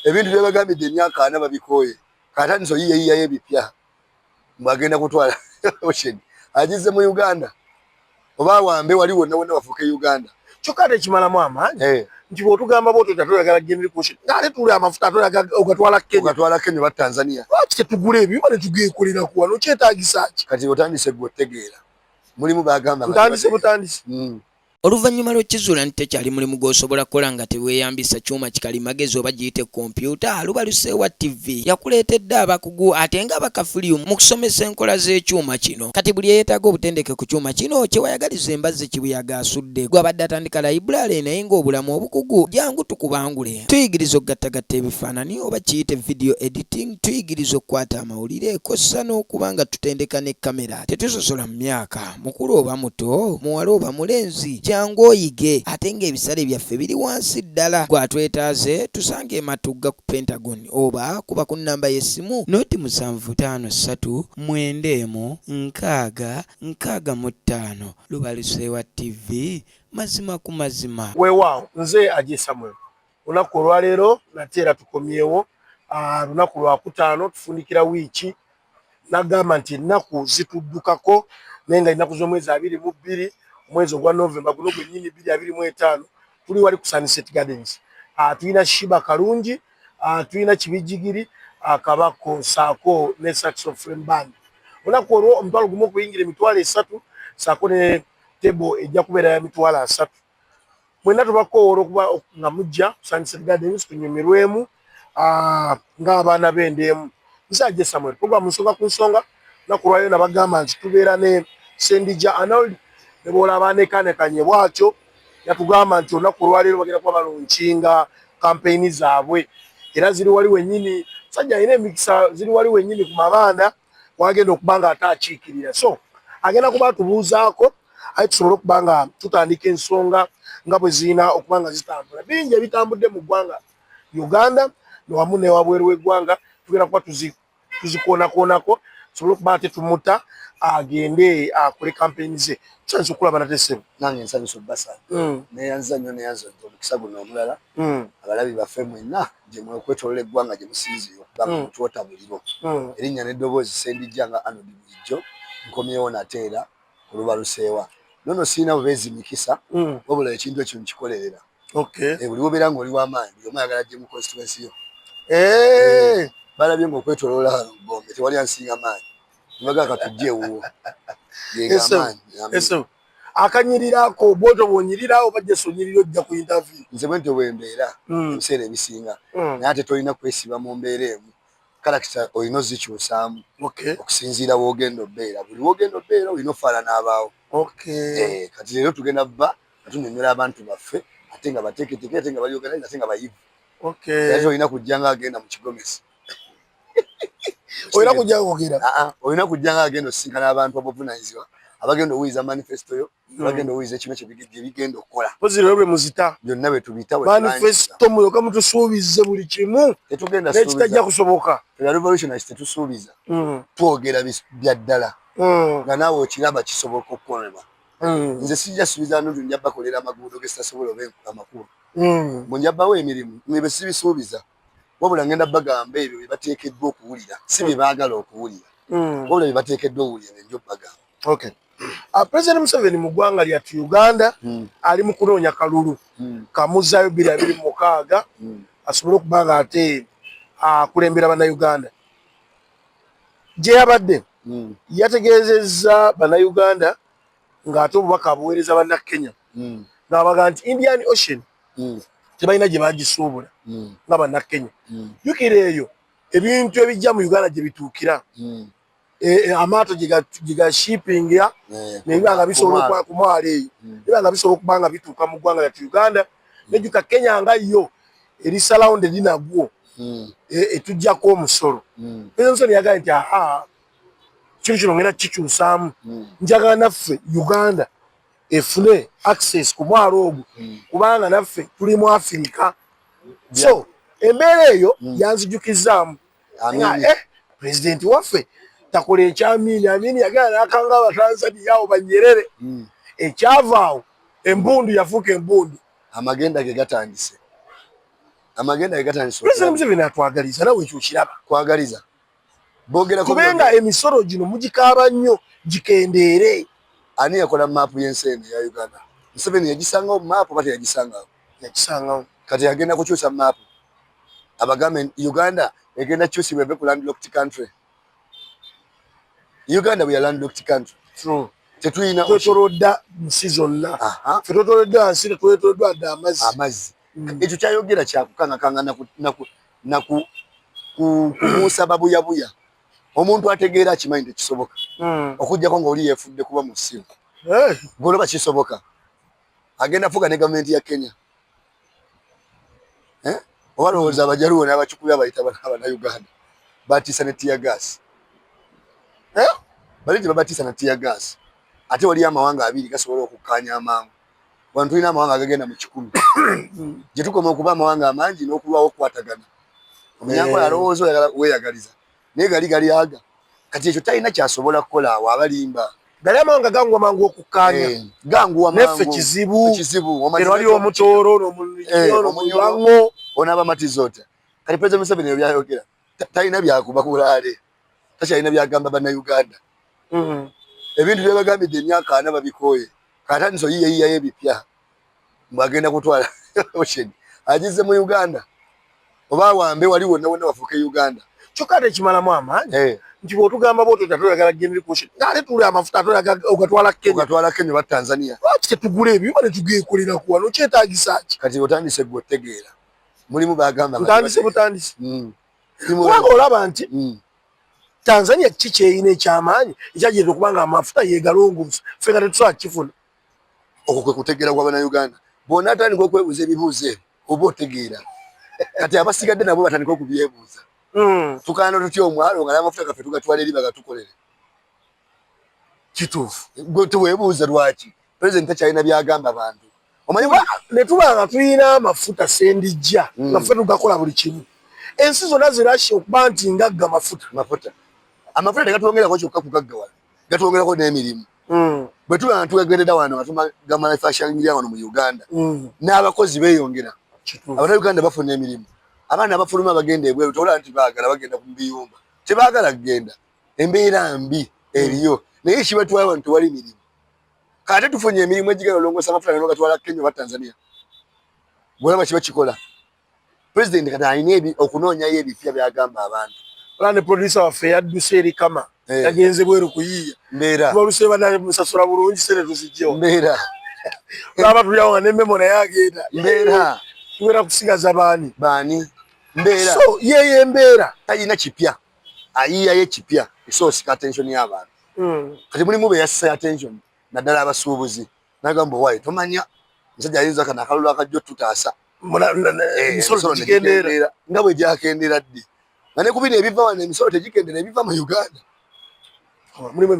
ebintu byabagambidde emyaka 4 babikoye kataniso yiye yebipya mbagenda kutwala ocean agize mu Uganda oba wambe wali wonna wonna wafuke Uganda chokade chimala mwama nti botugamba boto tatolagala general kushi ngale tuli amafuta atolaga ogatwala Kenya ba Tanzania ate tugule ebyo bale tugekolera ku wano kyetagisaaki kati otandise gwotegeera mulimu bagamba butandise Oluvannyuma lw'ekizuula nti tekyali mulimu gw'osobola kukola nga teweeyambisa kyuma kikalimagezi oba giyite kompyuta, Lubaluseewa TV yakuleetedde abakugu ate nga bakafulyu mu kusomesa enkola z'ekyuma kino. Kati buli eyeetaaga obutendeke ku kyuma kino kye wayagaliza embazzi kibuyaga asudde. Gw'abadde atandika layiburale naye ng'obulamu obukugu jangu tukubangule. Tuyigiriza okugattagatta ebifaananyi oba kiyite video editing, tuyigiriza okukwata amawulire kossa n'okuba nga tutendeka ne kamera. Tetusosola mu myaka, mukulu oba muto, muwala oba mulenzi. Jangu oyige ate ng'ebisale byaffe biri wansi ddala. Gwatwetaaze tusange ematugga ku Pentagon oba kuba ku nnamba y'essimu noti 753665. Lubaluseewa TV mazima ku mazima. Weewaawo nze Ajje Samuel. Olunaku olwaleero nate era tukomyewo lunaku lwakutaano tufundikira wiiki nagamba nti ennaku zituddukako naye nga ennaku z'omwezi 22 mwezi ogwa November guno gwennyini 2025 tuli wali ku Sunset Gardens. Tulina Shiba Kalungi, tulina Kibijigiri, Kabako, Saako ne Saxophone Band. Olunaku olwo omutwalo gumu okuyingira emitwalo 3 Saako ne tebo ejja kubeera ya mitwalo 3. Mwenna tubakoowola okuba nga mujja ku Sunset Gardens tunyumirwemu ng'abaana b'endeemu. Nze Ajje Samuel programu nsonga ku nsonga olunaku olwaleero nabagamba nti tubeera ne Sendija Arnold nebola abanekanekanye bwatyo yatugamba nti olunaku olwaleero bagenda kuba balunkinga kampeyini zaabwe era ziri wali wennyini sajja alina emikisa ziri wali wennyini ku mabanda wagenda okuba nga ate akiikirira so agenda kuba tubuuzaako aye tusobole okuba nga tutandika ensonga nga bwe zirina okuba nga zitambula bingi ebitambudde mu ggwanga Uganda newamu newabweru w'eggwanga tugenda kuba tuzikoonakoonako tusobole okuba ate tumuta agende akole kampeyini ze chanzo kulaba natesemu nange nsanyusa obbasa neyanza nnyo neyanza omukisa guno omulala abalabi baffe mwenna gye mwekwetolola eggwanga gye musinzire okuba nga mutwota buliro erinnya n'eddoboozi Sendija nga Arnold bulijjo nkomyewo nate era ku Lubaluseewa nono sirina bubeezi mikisa wabula ekintu ekyo nkikolerera buli wobeera ng'oli w'amaanyi buli omu ayagala gye mu constituency yo balabye ng'okwetoloola Gombe tewali ansinga maanyi nibagaa katujje ewuwo eso akanyirirako bwoto bwonyirirawo bajja sonyirira ojja ku interview nze bwentyo bwembeera ebiseera ebisinga naye ate tolina kwesiba mu mbeera emu karakita olina ozikyusaamu okusinziira woogenda obbeera buli woogenda obbeera olina ofaala n'abaawo kati leero tugenda bba atunyonyola abantu baffe ate nga bateeketeke ate nga balyogeranye ate nga bayivu ate olina kujja nga agenda mu kigomesi olina kujja kwogera olina kujja nga agenda osisinkana abantu abavunaanyizibwa abagenda owuliza manifesto yo abagenda owuliza ekimu kye bigenda okukola poziro lwe muzita byonna bwe tubita manifesto muyoka mutusuubize buli kimu nekitajja kusoboka revolutionist tetusuubiza twogera bya ddala nga naawe okiraba kisoboka okukolebwa nze sijja suubiza nuntu njabba kolera amaguudo gesitasobola oba amakulu bwenjabbawo emirimu nebe sibisuubiza wabula ngenda bagamba ebyo bye bateekeddwa okuwulira si bye baagala okuwulira wabula bye bateekeddwa okuwulira nenjo bagamba President Museveni mu ggwanga lyattu Uganda ali mu kunoonya kalulu kamuzaayo 2026 asobole okuba nga ate akulembera bannayuganda gye yabadde yategeezezza bannayuganda ng'ate obubaka abuweereza bannakenya ng'abaga nti Indian Ocean tebalina gye bagisuubula nga bannakenya jjukira eyo ebintu ebijja mu Uganda gye bituukira amaato giga shippinga nebiba nga bisobola kumwala eyo biba nga bisobola okuba nga bituuka mu ggwanga lyattu Uganda nejjuka Kenya nga yo eri surrounded nagwo etujjako omusolo President yagambye nti kino kino ngenda kikyusaamu njagala naffe Uganda efune access ku mwalo ogwo kubanga naffe tuli mu Afirika so embeera eyo yanzijukizaamu President waffe takola ekyamiini amiini yagala nakanga abatanzania awo banyerere ekyavaawo embundu yafuuka embundu amagenda ge gatandise amagenda egatandise President Museveni atwagaliza nawe ekyo kiraba kwagaliza boogera kubenga emisoro gino mugikaaba nnyo gikendeere. Ani yakola maapu y'ensi ya Uganda? Museveni yagisangawo maapu bati yagisangawo kati yagenda kukyusa maapu abagambe Uganda egenda kyusibwa ebe ku landlocked country. Uganda bwe ya landlocked country. True. Tetulina twetolodda nsi zonna. Ffe twetoloddwa nsi tetwetoloddwa dda amazzi. Ekyo kyayogera kyakukangakanga kumuusa babuyabuya. Omuntu ategeera akimanyi tekisoboka. Okujjako ng'oli yeefudde kuba mu ssimu. Goloba kisoboka. Agenda fuga ne gavumenti ya Kenya. Oba lowooza abajaluwo n'abacukubi abayita Uganda batiisa ne tear gas. Balije babatiisa na tear gas. Ate wali amawanga abiri gasobola okukkaanya amangu. Wano tulina amawanga agagenda mu 10. Gye tukoma okuba amawanga amangi n'okulwawo okukwatagana. Omunyango alowooza weeyagaliza. Naye gali aga. Kati ekyo talina kyasobola kukola awo abalimba. Gali amawanga ganguwa mangu okukkaanya. Ganguwa mangu. Neffe kizibu. Eno wali omutooro n'omulango. Onaba matizoota. Kati President Museveni ebyo byayogera. Talina byakuba kulaale. Takyalina byagamba bannayuganda. Ebintu byabagambidde emyaka 4 babikooye. Kataniso yiye y'ebipya. Mbagenda kutwala ocean. Agize mu Uganda. Oba wambe wali wonna bafuuke Uganda. Kyokka tekimalamu amaanyi. Nti bw'otugamba bw'otyo tatwagala genda ku ocean. Ng'ate tuli amafuta atwagala ogatwala Kenya. Ogatwala Kenya ba Tanzania. Lwaki tetugula ebyo ne tugeekolera ku wano kyetaagisa ki? Kati otandise gw'otegeera. Mulimu bagamba. Butandise. Kubanga olaba nti Tanzania kiki eyina ekyamaanyi ekyagenda okubanga amafuta yeegalongoosa ffe nga tetusobola kifuna. Okwo kwe kutegeera kw'Abannayuganda. Bonna atandika okwebuuza ebibuuzo ebyo oba otegeera. Kati abasigadde nabo batandika okubyebuuza. Tukaana tutya omwalo nga n'amafuta gaffe tugatwala eri bagatukolere. Kituufu. Gwe teweebuuza lwaki. President takyalina byagamba abantu. Omanyi ne tuba nga tulina amafuta sendijja nga ffe tugakola buli kimu. Ensi zonna zirashe okuba nti ngagga mafuta. Amafuta tegatwongerako kyokka kugaggawala. Gatwongerako n'emirimu. Bwe tuba nga tugagendera wano nga tumaga manufacturing wano mu Uganda. N'abakozi beeyongera. Abannayuganda bafuna emirimu. Abaana abafuluma bagenda ebweru tolaba nti baagala bagenda ku biyumba. Tebaagala kugenda. Embeera mbi eriyo. Naye kibatwala wano tewali mirimu. Kate tufunye emirimu egigenda olongosa amafuta n'ogatwala Kenya oba Tanzania. Bwolaba kiba kikola. President kati alina okunoonyayo ebipya byagamba abantu. Olaba ne producer waffe yadduse eri Kama. Yagenze bweru kuyiiya. Mbeera. Tubaluse banaye musasula bulungi sente tuzijjewo. Mbeera. Olaba tulyawo nga n'emmemo naye agenda. Mbeera. Tubeera kusigaza baani. Mbeera. So yeye embeera. Talina kipya. Ayiiyayo ekipya esoosika attention y'abantu. Kati mulimu be yassaayo attention naddala abasuubuzi. N'agamba owaaye tomanya musajja ayinza kana akalulu akajja otutaasa. Emisolo tegikendeera. Nga bwe gyakendera ddi. Nga ne ku bino ebiva wano emisolo tegikendera ebiva mu Uganda. Mulimu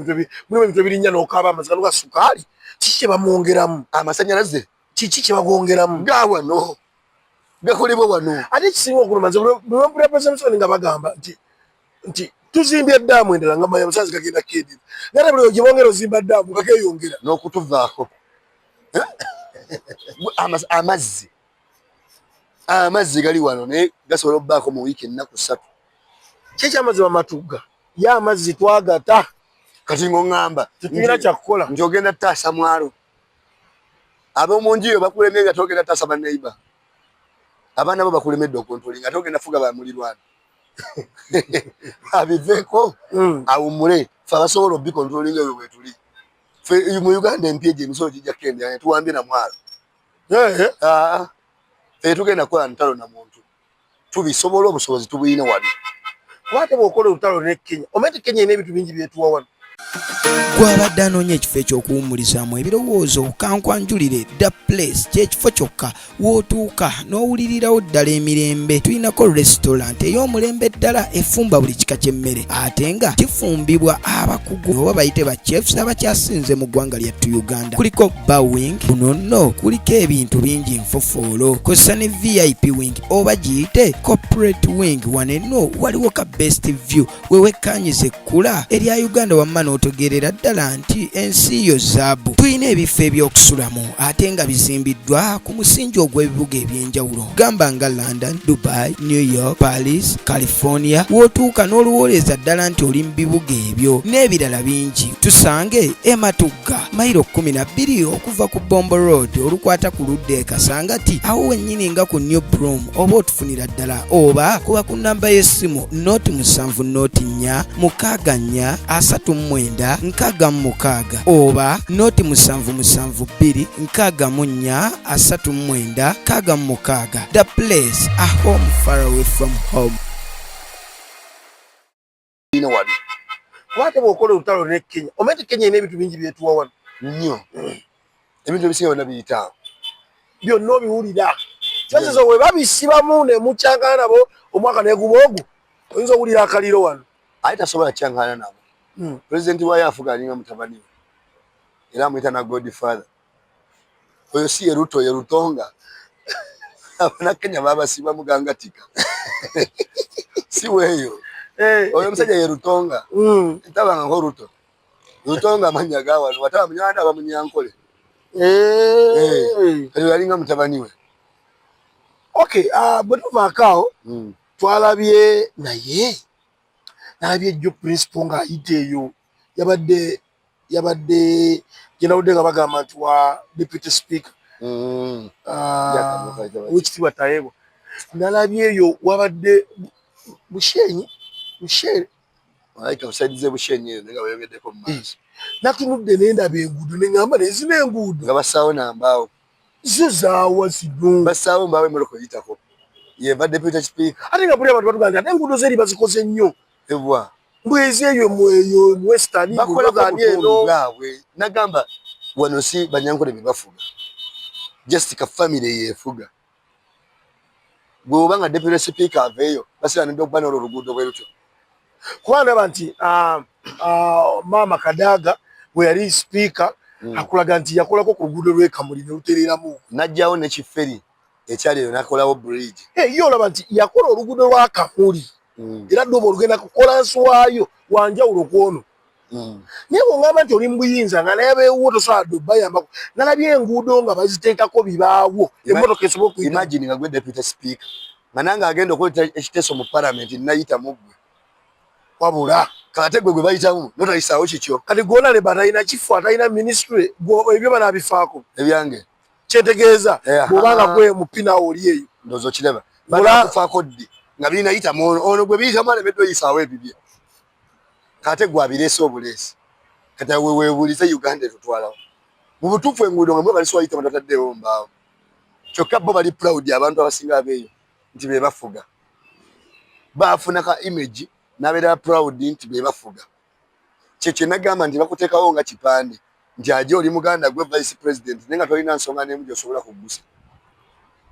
ebintu ebirinnya n'okaaba amazima ga sukaali. Kiki kye bamwongeramu? Amasannyalaze. Kiki kye bagongeramu? Ga wano. Gakolebwa wano. Ate ekisinga okuluma nze bwe President Museveni nga bagamba nti tuzimbye eddaamu endala nga amasannyalaze gagenda kendera. Ngate buli gye bongera ozimba ddaamu gakeeyongera. N'okutuvaako. Amazzi gali wano naye gasobola obbaako mu wiiki ennaku 3. Ki ekyamazima matugga? Ye amazzi twagata. Kati ng'oŋŋamba. Tetulina kyakukola. Nti ogenda taasa mwalo. Ab'omu nju yo bakulemye nga togenda taasa banneiba. Abaana bo bakulemedde okontolinga togenda fuga bamulirwana. Abiveeko awummule ffe abasobola obbikontolinga ebyo bwe tuli. Ffe mu Uganda empya egyo emisolo gijja kukendera ne tuwambye na mwalo. Ffe tugenda kukola ntalo na muntu. Tubisobola obusobozi tubuyina wano. Kuba ate bw'okola olutalo ne Kenya. Omanyi Kenya erina ebintu bingi byetuwa wano. Gwabadde anoonya ekifo eky'okuwummulizaamu ebirowoozo kankwanjulire The Place ky'ekifo kyokka w'otuuka n'owulirirawo ddala emirembe. Tulinako restaurant ey'omulembe ddala efumba buli kika ky'emmere ate nga kifumbibwa abakugu oba bayite ba chefs abakyasinze mu ggwanga lyattu Uganda. Kuliko bar wing, kuno nno kuliko ebintu bingi nfofoolo, kosa ne VIP wing oba giyite corporate wing. Wano enno waliwo ka best view wewekkaanyiza ekkula erya Uganda wamma n'ogamba n'otegeerera ddala nti ensi yo zaabu. Tulina ebifo eby'okusulamu ate nga bizimbiddwa ku musingi ogw'ebibuga ebyenjawulo. Gamba nga London, Dubai, New York, Paris, California. W'otuuka n'oluwooleza ddala nti oli mu bibuga ebyo n'ebirala bingi. Tusange Matugga mayiro 12 okuva ku Bombo Road olukwata ku ludda e Kasangati awo wennyini nga ku New Broom, oba otufunira ddala oba kuba ku nnamba y'essimu noti 7 noti 4 6 4 39 oba noti 772 64 39 The place, a home far away from home. Kwate bw'okola olutalo ne Kenya omete Kenya ina ebintu bingi byetuwa wano nnyo ebintu ebisinga byonna biyita byonna obiwulira kyakizo bwe babisibamu ne mukyangana nabo omwaka neguba ogwo oyinza owulira akaliro wano aye tasobola kyangana nabo. Pulezidenti wa yafuga alinga mutabani we era amuyita na Godfather. Oyo si ye Ruto, ye Rutonga. Abannakenya babasiba mugangatika si weeyo. Oyo omusajja ye Rutonga tabanga ngo Ruto. Rutonga amanya ga wano wataba munyanda abamunyankole kali yalinga mutabani we. Okay, bwe tuvaakaawo twalabye naye nalabye Joe Principal ng'ayita eyo yabadde genawudde nga bagamba nti wa Deputy Speaker wekitiibwa Tayeebwa. Nalabye eyo wabadde Bushenyi Aika usaidize Bushenyi nga bayogeddeko mu maaso. Natunudde nendaba enguudo ne ngamba nezina enguudo nga basaawo nambaawo zo zaawa zino basaawo mbaawo emmotoka oyitako yeva Deputy Speaker ate nga buli abantu batugamba nti ate enguudo zeri bazikoze nnyo ebwa mbwezi eyo mu Western bakolako obutundu bwabwe. Nagamba wano si Banyankole be bafuga, just ka family yefuga. Bw'oba nga Deputy Speaker aveeyo basiranidde okuba n'olwo oluguudo bwe lutyo. Kuba ndaba nti Maama Kadaga bwe yali Speaker akulaga nti yakolako ku luguudo lw'e Kamuli ne lutereeramu n'ajjawo ne Kiferi ekyali eyo n'akolawo bridge. Ye olaba nti yakola oluguudo lwa Kamuli era ddooba olugenda kukola nswayo wanjawulo kwono. Naye bw'ongamba nti oli mu buyinza nga naye beewuwo tosobola bayambako. Nalabye enguudo nga baziteekako bibaawo emmotoka esobola okuyita. Imagine nga gwe Deputy Speaker nga nange agenda okuleta ekiteeso mu Parliament nayitamu ggwe wabula kate gwe bayitamu notayisaawo kikyo. Kati gwona leba talina kifu atalina ministry ebyo banaabifaako ebyange kyetegeeza bw'obanga gwe mupina oli eyo ndowooza okiraba banakufaako ddi nga birinayitamu ono gwe biyitamu alemedde oyisaawo ebibye kate gwe abireese obuleesi kati weebuulize Uganda etutwalawo mu butuufu enguudo nga mwe bali siwayita batataddeewo mbaawo kyokka bo bali proud abantu abasinga abeeyo nti be bafuga baafuna ka image n'abeera proud nti be bafuga. Kyekyo nagamba nti bakuteekawo nga kipande nti aje oli muganda gwe Vice President naye nga tolina nsonga n'emu gy'osobola kuggusa.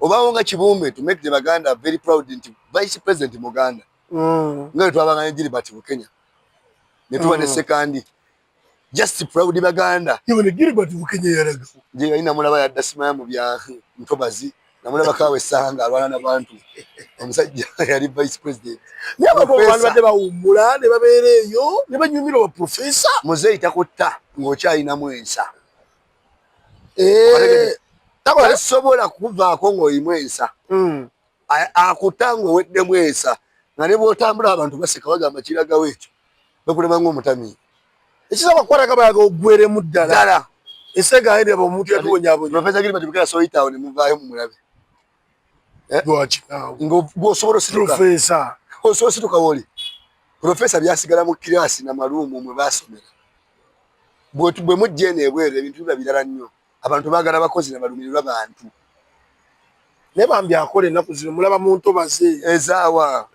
Obaawo nga Kibumbe to make the Baganda very proud nti Vice President muganda nga bwe twabanga ne Gilbert Bukenya ne tuba ne sekandi just proud Baganda. Yewe ne Gilbert Bukenya yalaga nje yalina mulaba yadda simaya mu bya Ntobazi namulaba kawe essanga alwana n'abantu omusajja yali Vice President. Naye abantu badde bawummula ne babeera eyo ne banyumira oba Professor muzeeyi takutta ng'okyalinamu ensa. Tasobola kuvaako ng'olimu ensa akutta ng'oweddemu ensa nga ne bw'otambula abantu baseka bagamba kiragawo ekyo bakulema ng'omutamiivu. Ekisaba kukwataka bayaga oggweremu ddala ensenga ayendera omuntu yatuwonyaabonya. Professor Gilbert Bukenya soyitaawo ne muvaayo mumulabe lwaki ng'osobola osituka Professor osobola osituka woli Professor byasigala mu kiraasi na maluumu mwe baasomera. Bwe mujja eno ebweru ebintu biba birala nnyo. Abantu baagala abakozi na balumirirwa bantu. Naye bambi akola ennaku zino mulaba mu Ntobazi ezaawa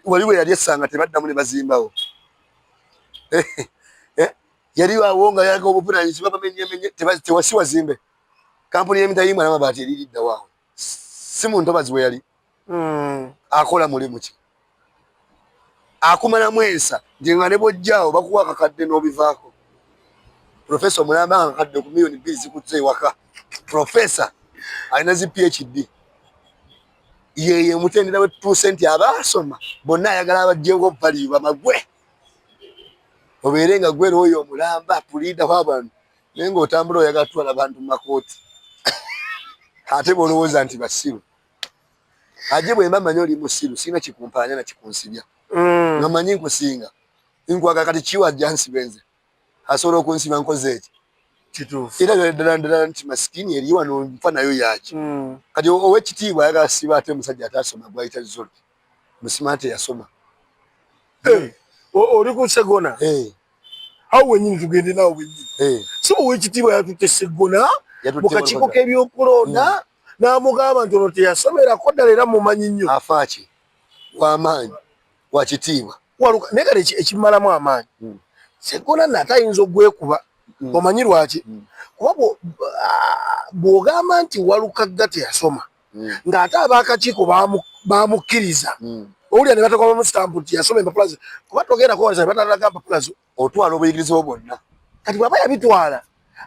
waliwo yali essanga tebaddamu ne bazimbawo yali awo nga yalaga obuvunaanyizibwa bamenyemenye tewasi wazimbe kampuni y'emitayimbwa n'amabaati eririddawo awo si mu Ntobazi we yali akola mulimu ki akumalamu ensa nti nga ne bw'ojjaawo bakuwa akakadde n'obivaako. Professor omulamba nga akakadde ku million 2 zikuzze ewaka. Professor alina zi PhD yeye mutendera we 2 cent abaasoma bonna ayagala abajjengo value bamagwe oberenga gwero oyo omulamba pulida w'abantu naye ng'otambula oyagala twala abantu mu makooti ate bw'olowooza nti basiru aje bwe mba manyi oli musiru sirina kikumpaanya na kikunsibya nga manyi nkusinga nkwaga kati kiwa jansi benze asobola okunsiba nkoze eki kituufu era ddala nti masikini eri wano nfa nayo yaki kati ow'ekitiibwa ayagala siba ate omusajja ataasoma gwayita zolo musima teyasoma oli ku Segona awo wenyini tugende nawo wenyini si ow'ekitiibwa yatutte Segona mu kakiiko k'ebyokulonda n'amugamba nti ono teyasomerako ddala era mumanyi nnyo afaaki w'amaanyi wa kitiibwa naye kati ekimalamu amaanyi Segona nate ayinza ogwekuba omanyi lwaki kuba bw'ogamba nti Walukagga teyasoma ng'ate ab'akakiiko baamukkiriza owulira ne batakwamamu sitampu nti yasoma empapula ze kuba togenda kuwaliza ne batalaga mpapula zo otwala obuyigiriza bwo bwonna kati bw'aba yabitwala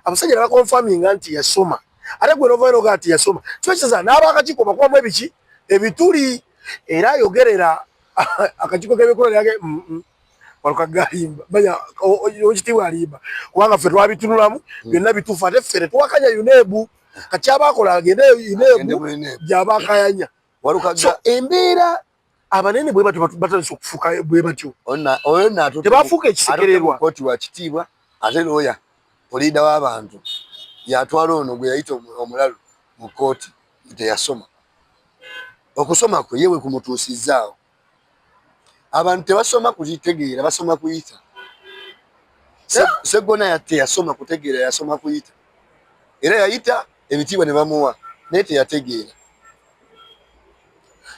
abasajja ne bakonfaminga nti yasoma ate gwe novayo nogaa nti yasoma kibakisaza n'ab'akakiiko bakubamu ebiki ebituli era ayogerera akakiiko k'ebyokulonda yage Walukagga alimba manya ow'ekitiibwa alimba kubanga ffe twabitunulamu byonna bituufu ate ffe tetuwakanya yuneebu kati abakola agende yuneebu gy'abaakayanya so embeera abanene bwe batandise okufuuka bwe batyo tebafuuka ekisekererwa kooti wa kitiibwa ate looya poliida w'abantu yatwala ono gwe yayita omulalu mu kooti teyasoma okusoma kwe yewe kumutuusizaawo abantu tebasoma kukitegeera basoma kuyita Segona teyasoma kutegeera yasoma kuyita era yayita ebitiibwa ne bamuwa naye teyategeera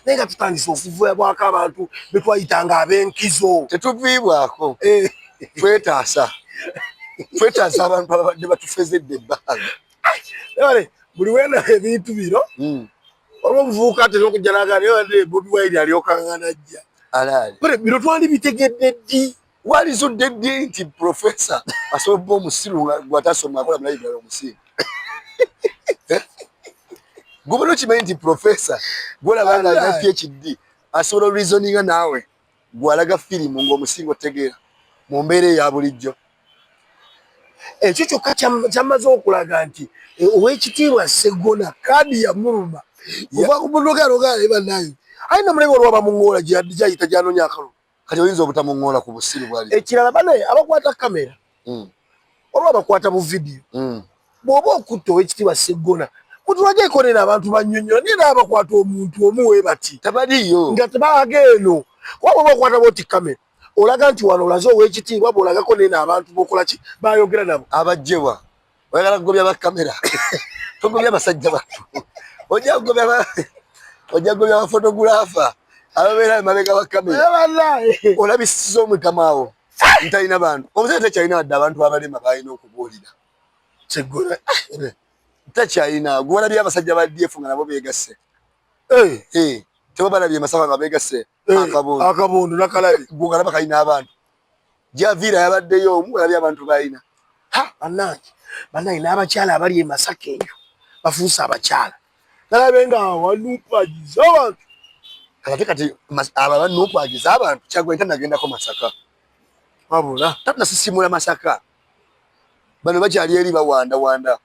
naye nga tutandise okuviibwako abantu betwayitanga ab'enkizo tetuviibwako twetaasa abantu ababadde batufezedde ebbanga buli wena ebintu bino olw'omuvubuka atera okujja n'agamba Bobi Wine alyokaŋŋana ajja bino twali bitegedde ddi walizudde ddi nti profesa asobola okuba omusiru gwatasoma akola mulayibirali omusinga gubona okimanyi nti profesa gwolaba nga alina PhD asobola reasoninga naawe gwalaga firimu ng'omusinga otegeera mu mbeera eya bulijjo ekyo kyokka kyamaze okulaga nti ow'ekitiibwa Segona kaadi yamuluma kuva ku munogalogala ebanayo ayina mulengo olwaba muŋŋoola gyayita gyanonya akalulu kati oyinza obutamuŋŋoola ku busiru bwali ekirala banaye abakwata kamera olwa bakwata bu vidiyo bw'oba okutta ow'ekitiibwa Segona mutulageeko neno abantu bannyonnyola naye n'abakwata omuntu omu we bati tabaliyo nga tebaaga eno kuba bw'oba okwata booti kamera olaga nti wano olaze ow'ekitiibwa bw'olagako neno abantu b'okola ki bayogera nabo abajjebwa oyagala kugobya bakamera togobya basajja battu ojja kugobya bafotogulaafa ababeera emabega bakamera olabisiza omukamaawo ntalina bantu omusajja tekyalina wadde abantu abalema balina okubuulira Segona takyalina gwe walabye abasajja ba DF nga nabo beegasse teba balabye masaka nga beegasse akabondo nakalabi gwe ngalaba kalina abantu javiira yabaddeyo omu walabye abantu balina bannange n'abakyala abali e Masaka eyo bafuuse abakyala nalabe nga wanupagiza abantu kati abo abanupagiza abantu Kyagulanyi tanagendako Masaka wabula tanasisimula Masaka bano bakyali eri bawandawanda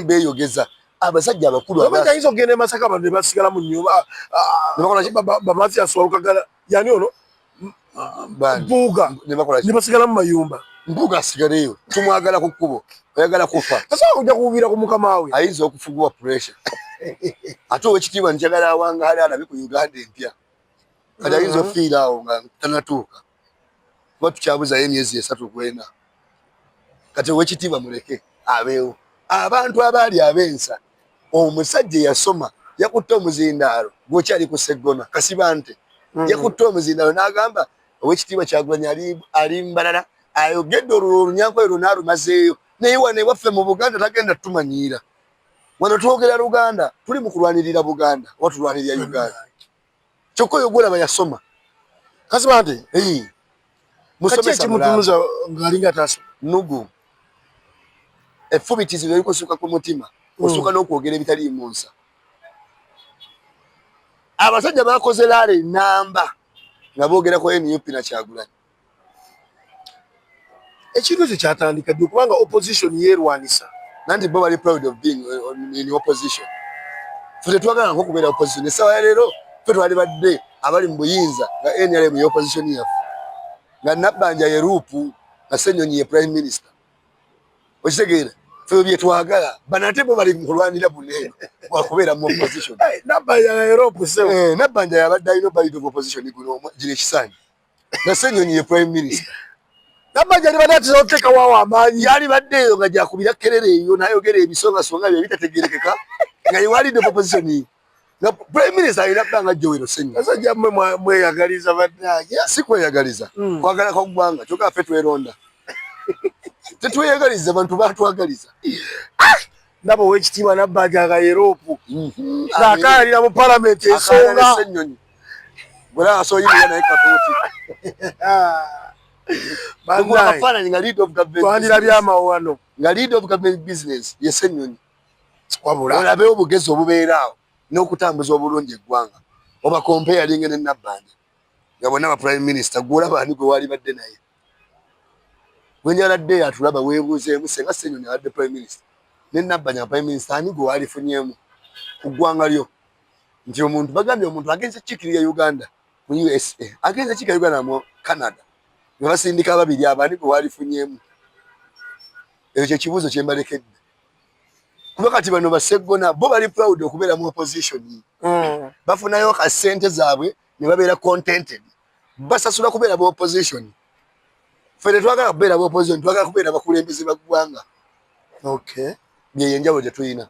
beeyogeza abasajja abakulu ayinza okugenda e Masaka abantu ne basigala mu nnyumba Mathias Walukagga yani ono Mpuuga ne basigala mu mayumba Mpuuga asigaleyo tumwagala ku kkubo oyagala kufa tasobola kujja kuwuubira ku mukama we ayinza okufugibwa pressure ate ow'ekitiibwa njagala awangaala alabe ku Uganda empya kati ayinza ofiira awo nga tanatuuka kuba tukyabuzayo emyezi 3 kwena kati ow'ekitiibwa muleke abeewo abantu abaali ab'ensa omusajja eyasoma yakutte omuzindaalo gwokyali ku Segona Kasibante yakutte omuzindaalo n'agamba ow'ekitiibwa Kyagulanyi ali mbalala ayogedde olulwo olunyankole lwonna alumazeeyo naye wano ewaffe mu Buganda tagenda tumanyiira wano twogera Luganda tuli mu kulwanirira Buganda oba tulwanirira Uganda kyokka oyo gwolaba yasoma Kasibante musomesa kimutunuza ng'alinga taasoma nugu effubitizibwa erikusuka ku mutima osuka n'okwogera ebitali mu nsa abasajja bakoze laale namba nga boogerako NUP na Kyagulanyi ekintu ekyo kyatandika ddi kubanga opposition yeerwanisa nanti bo bali proud of being in opposition. Ffe tetwagala nko kubeera opposition. Essaawa ya leero ffe twali badde abali mu buyinza nga NRM ye opposition yaffe, nga Nabbanja ye Ruupu, nga Ssenyonyi ye prime minister. Okitegeera ffe bye twagala banate bo bali mu kulwanira bunene bwakubeera mu opposition. Nabbanja ye Ruupu sewo Nabbanja yabadde alina obbaliro of opposition guno gino ekisaanyi, nga Ssenyonyi ye prime minister. Nabbanja alibadde atiza okuteeka waawo amaanyi, yali badde eyo nga gyakubira kerere eyo n'ayogera ebisongasonga bye bitategerekeka nga yewalidde opposition nga prime minister alina bbanga Joel Ssenyonyi. basajja mmwe mweyagaliza bannange. Si kweyagaliza kwagala kwa ggwanga kyokka ffe tweronda tetweyagaliza bantu batwagaliza. Nabo ow'ekitiibwa Nabbanja nga ye Ruupu ng'akaayanira mu palamenti ensonga Ssenyonyi bwera asoyirira naye katuuti afaananyi nga lead of government twandirabye amawano nga lead of government business ye Ssenyonyi. wabula olabewo obugezi obubeeraawo n'okutambuza obulungi eggwanga oba comparing ne Nabbanja nga bonna ba prime minister gwolaba ani gwe wali badde naye. Gwenjaladde atulaba weebuuzeemu senga Ssenyonyi abadde prime minister ne Nabbanja prime minister ani gwe walifunyeemu ku ggwanga lyo nti omuntu bagambye omuntu agenze kiikirira Uganda mu USA agenze kiikirira Uganda mu Canada nga basindika ababiri abani gwe walifunyeemu. Ekyo kye kibuuzo kye mbalekedde kuba kati bano baseggona bo bali proud okubeera mu opposition bafunayo ka ssente zaabwe ne babeera contented basasula kubeera mu opposition. Ffe tetwagala kubeera mu opposition twagala kubeera bakulembeze baggwanga. okay bye enjawulo gye tulina.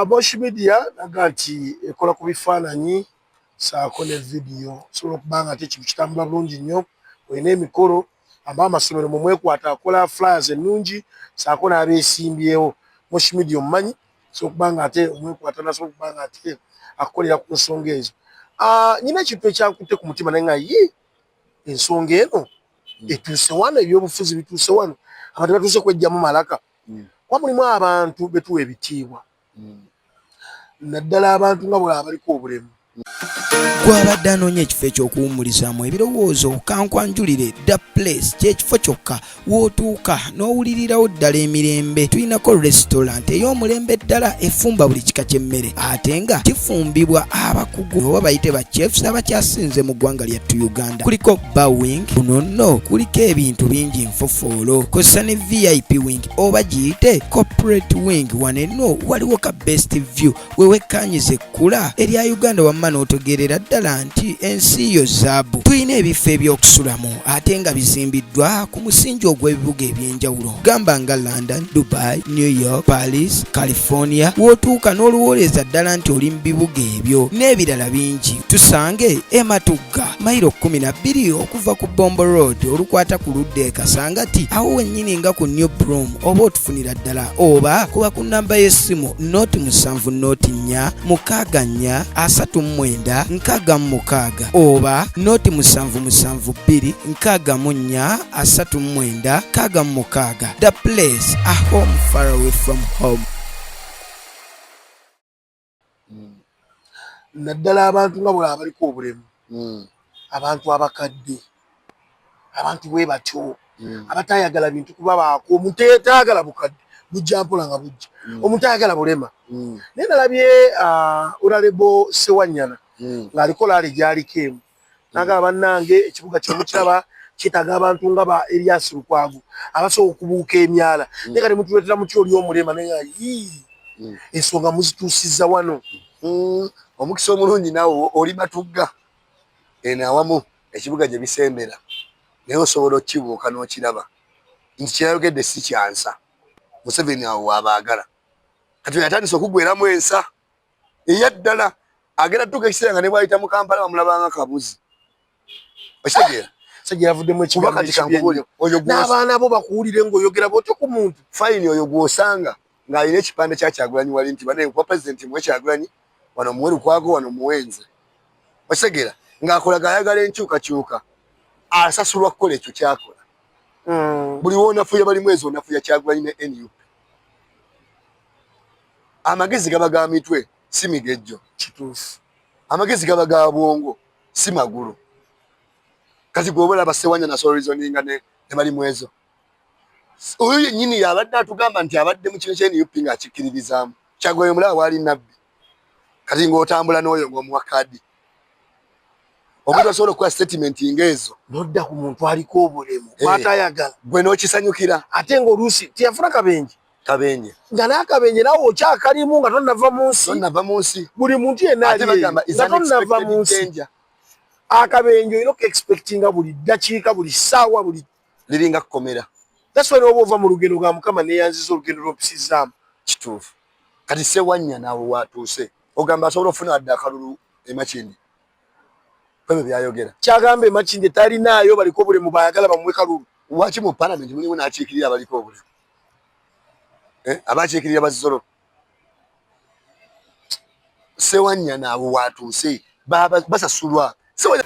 Moshi Media naga nti ekola ku bifaananyi saako ne vidiyo sobola okuba nga ate ekintu kitambula bulungi nnyo olina emikolo aba amasomero mu mwekwata akola flyers ennungi saako n'abeesimbyewo. Moshi Media omumanyi so okuba nga ate omwekwata nasobola okuba nga ate akolera ku nsonga ezo. Nyina ekintu ekyankutte ku mutima naye nga ensonga eno etuuse wano, ebyobufuzi bituuse wano, abantu batuuse kwejjamu malaka kwa mulimu abantu betuwa ebitiibwa naddala abantu nga bwe abaliko obulemu. Gwabadde anoonya ekifo ekyokuwummulizaamu ebirowoozo kankwanjulire Da Place kyekifo kyokka w'otuuka n'owulirirawo ddala emirembe. Tulinako restaurant ey'omulembe ddala efumba buli kika ky'emmere ate nga kifumbibwa abakugu oba bayite ba chefs abakyasinze mu ggwanga lyattu Uganda. Kuliko bar wing, kuno nno kuliko ebintu bingi nfofoolo, kosa ne VIP wing oba giyite corporate wing. Wano enno waliwo ka best view wewekkaanyiza ekkula erya Uganda wamma n'otegeerera ddala nti ensi yo zaabu. Tulina ebifo eby'okusulamu ate nga bizimbiddwa ku musingi ogw'ebibuga eby'enjawulo gamba nga London, Dubai, New York, Paris, California. W'otuuka n'oluwooleza ddala nti oli mu bibuga ebyo n'ebirala bingi. Tusange Matugga mayiro 12 okuva ku Bombo Road olukwata ku ludda e Kasangati awo wennyini nga ku New Broom, oba otufunira ddala oba kuba ku nnamba y'essimu 07 4 639 6 oba 07 2 6 4 6 The Place, a home far away from home. Naddala abantu nga bwe abaliko obulemu, abantu abakadde, abantu bwe batyo abatayagala bintu kuba baako. Omuntu eyataagala bukadde bujja mpola nga bujja, omuntu ayagala bulema. Naye nalabye Honorable Ssewanyana ng'aliko laali gy'aliko emu n'agamba bannange ekibuga kino mukiraba kyetaaga abantu nga ba Erias Lukwago abasobola okubuuka emyala naye kati mutuleetera muti oli omulema naye ensonga muzituusizza wano. Omukisa omulungi naawe oli Matugga eno awamu ekibuga gye bisembera naye osobola okukibuuka n'okiraba nti kyeyayogedde si kyansa. Museveni awo waabaagala kati yatandise okugweramu ensa eyaddala agenda tuka ekiseera nga ne bwayita mu Kampala bamulabanga kabuzi. Okitegeera sajja yavuddemu ekigambo ekibyenyo n'abaana bo bakuwulire ng'oyogera bw'otyo ku muntu. Fayini oyo gw'osanga ng'alina ekipande kya Kyagulanyi wali nti bane kuba pulezidenti muwe Kyagulanyi wano muwe Lukwago wano muwenze. Okitegeera ng'akolaga ayagala enkyukakyuka asasulwa kukola ekyo kyakola. Buli w'onafuya bali mwezi onafuya Kyagulanyi ne NUP. Amagezi gaba ga mitwe si migejjo. Kituufu. Amagezi gaba ga bwongo si magulu. Kati gw'obola Ssewanyana nasolo reasoninga ne bali mwezo oyo yennyini yabadde atugamba nti abadde mu kino ky'NUP ng'akikkiririzamu Kyagulanyi omulaba waali nabbi kati ng'otambula n'oyo ng'omuwa kaadi omuntu asobola okukola statement ng'ezo nodda ku muntu aliko obulemu kwatayagala gwe n'okisanyukira ate ng'oluusi teyafuna kabenje nga n'akabenje naawe okyakalimu nga tonnava mu nsi buli muntu yenna ali nga tonnava mu nsi akabenje olina okuexpectinga buli ddakiika buli ssaawa buli liringa kukomera that's why n'oba ova mu lugendo lwa Mukama neeyanziza olugendo lw'ompisizzaamu kituufu kati Ssewanyana naawe waatuuse ogamba asobola okufuna adde akalulu e Makindye kwebyo byayogera kyagamba e Makindye talinaayo baliko obulemu bayagala bamuwe kalulu waki mu palamenti mulimu n'akiikirira abaliko obulemu abakiikirira bazizolo Ssewanyana naawe waatuuse basasulwa.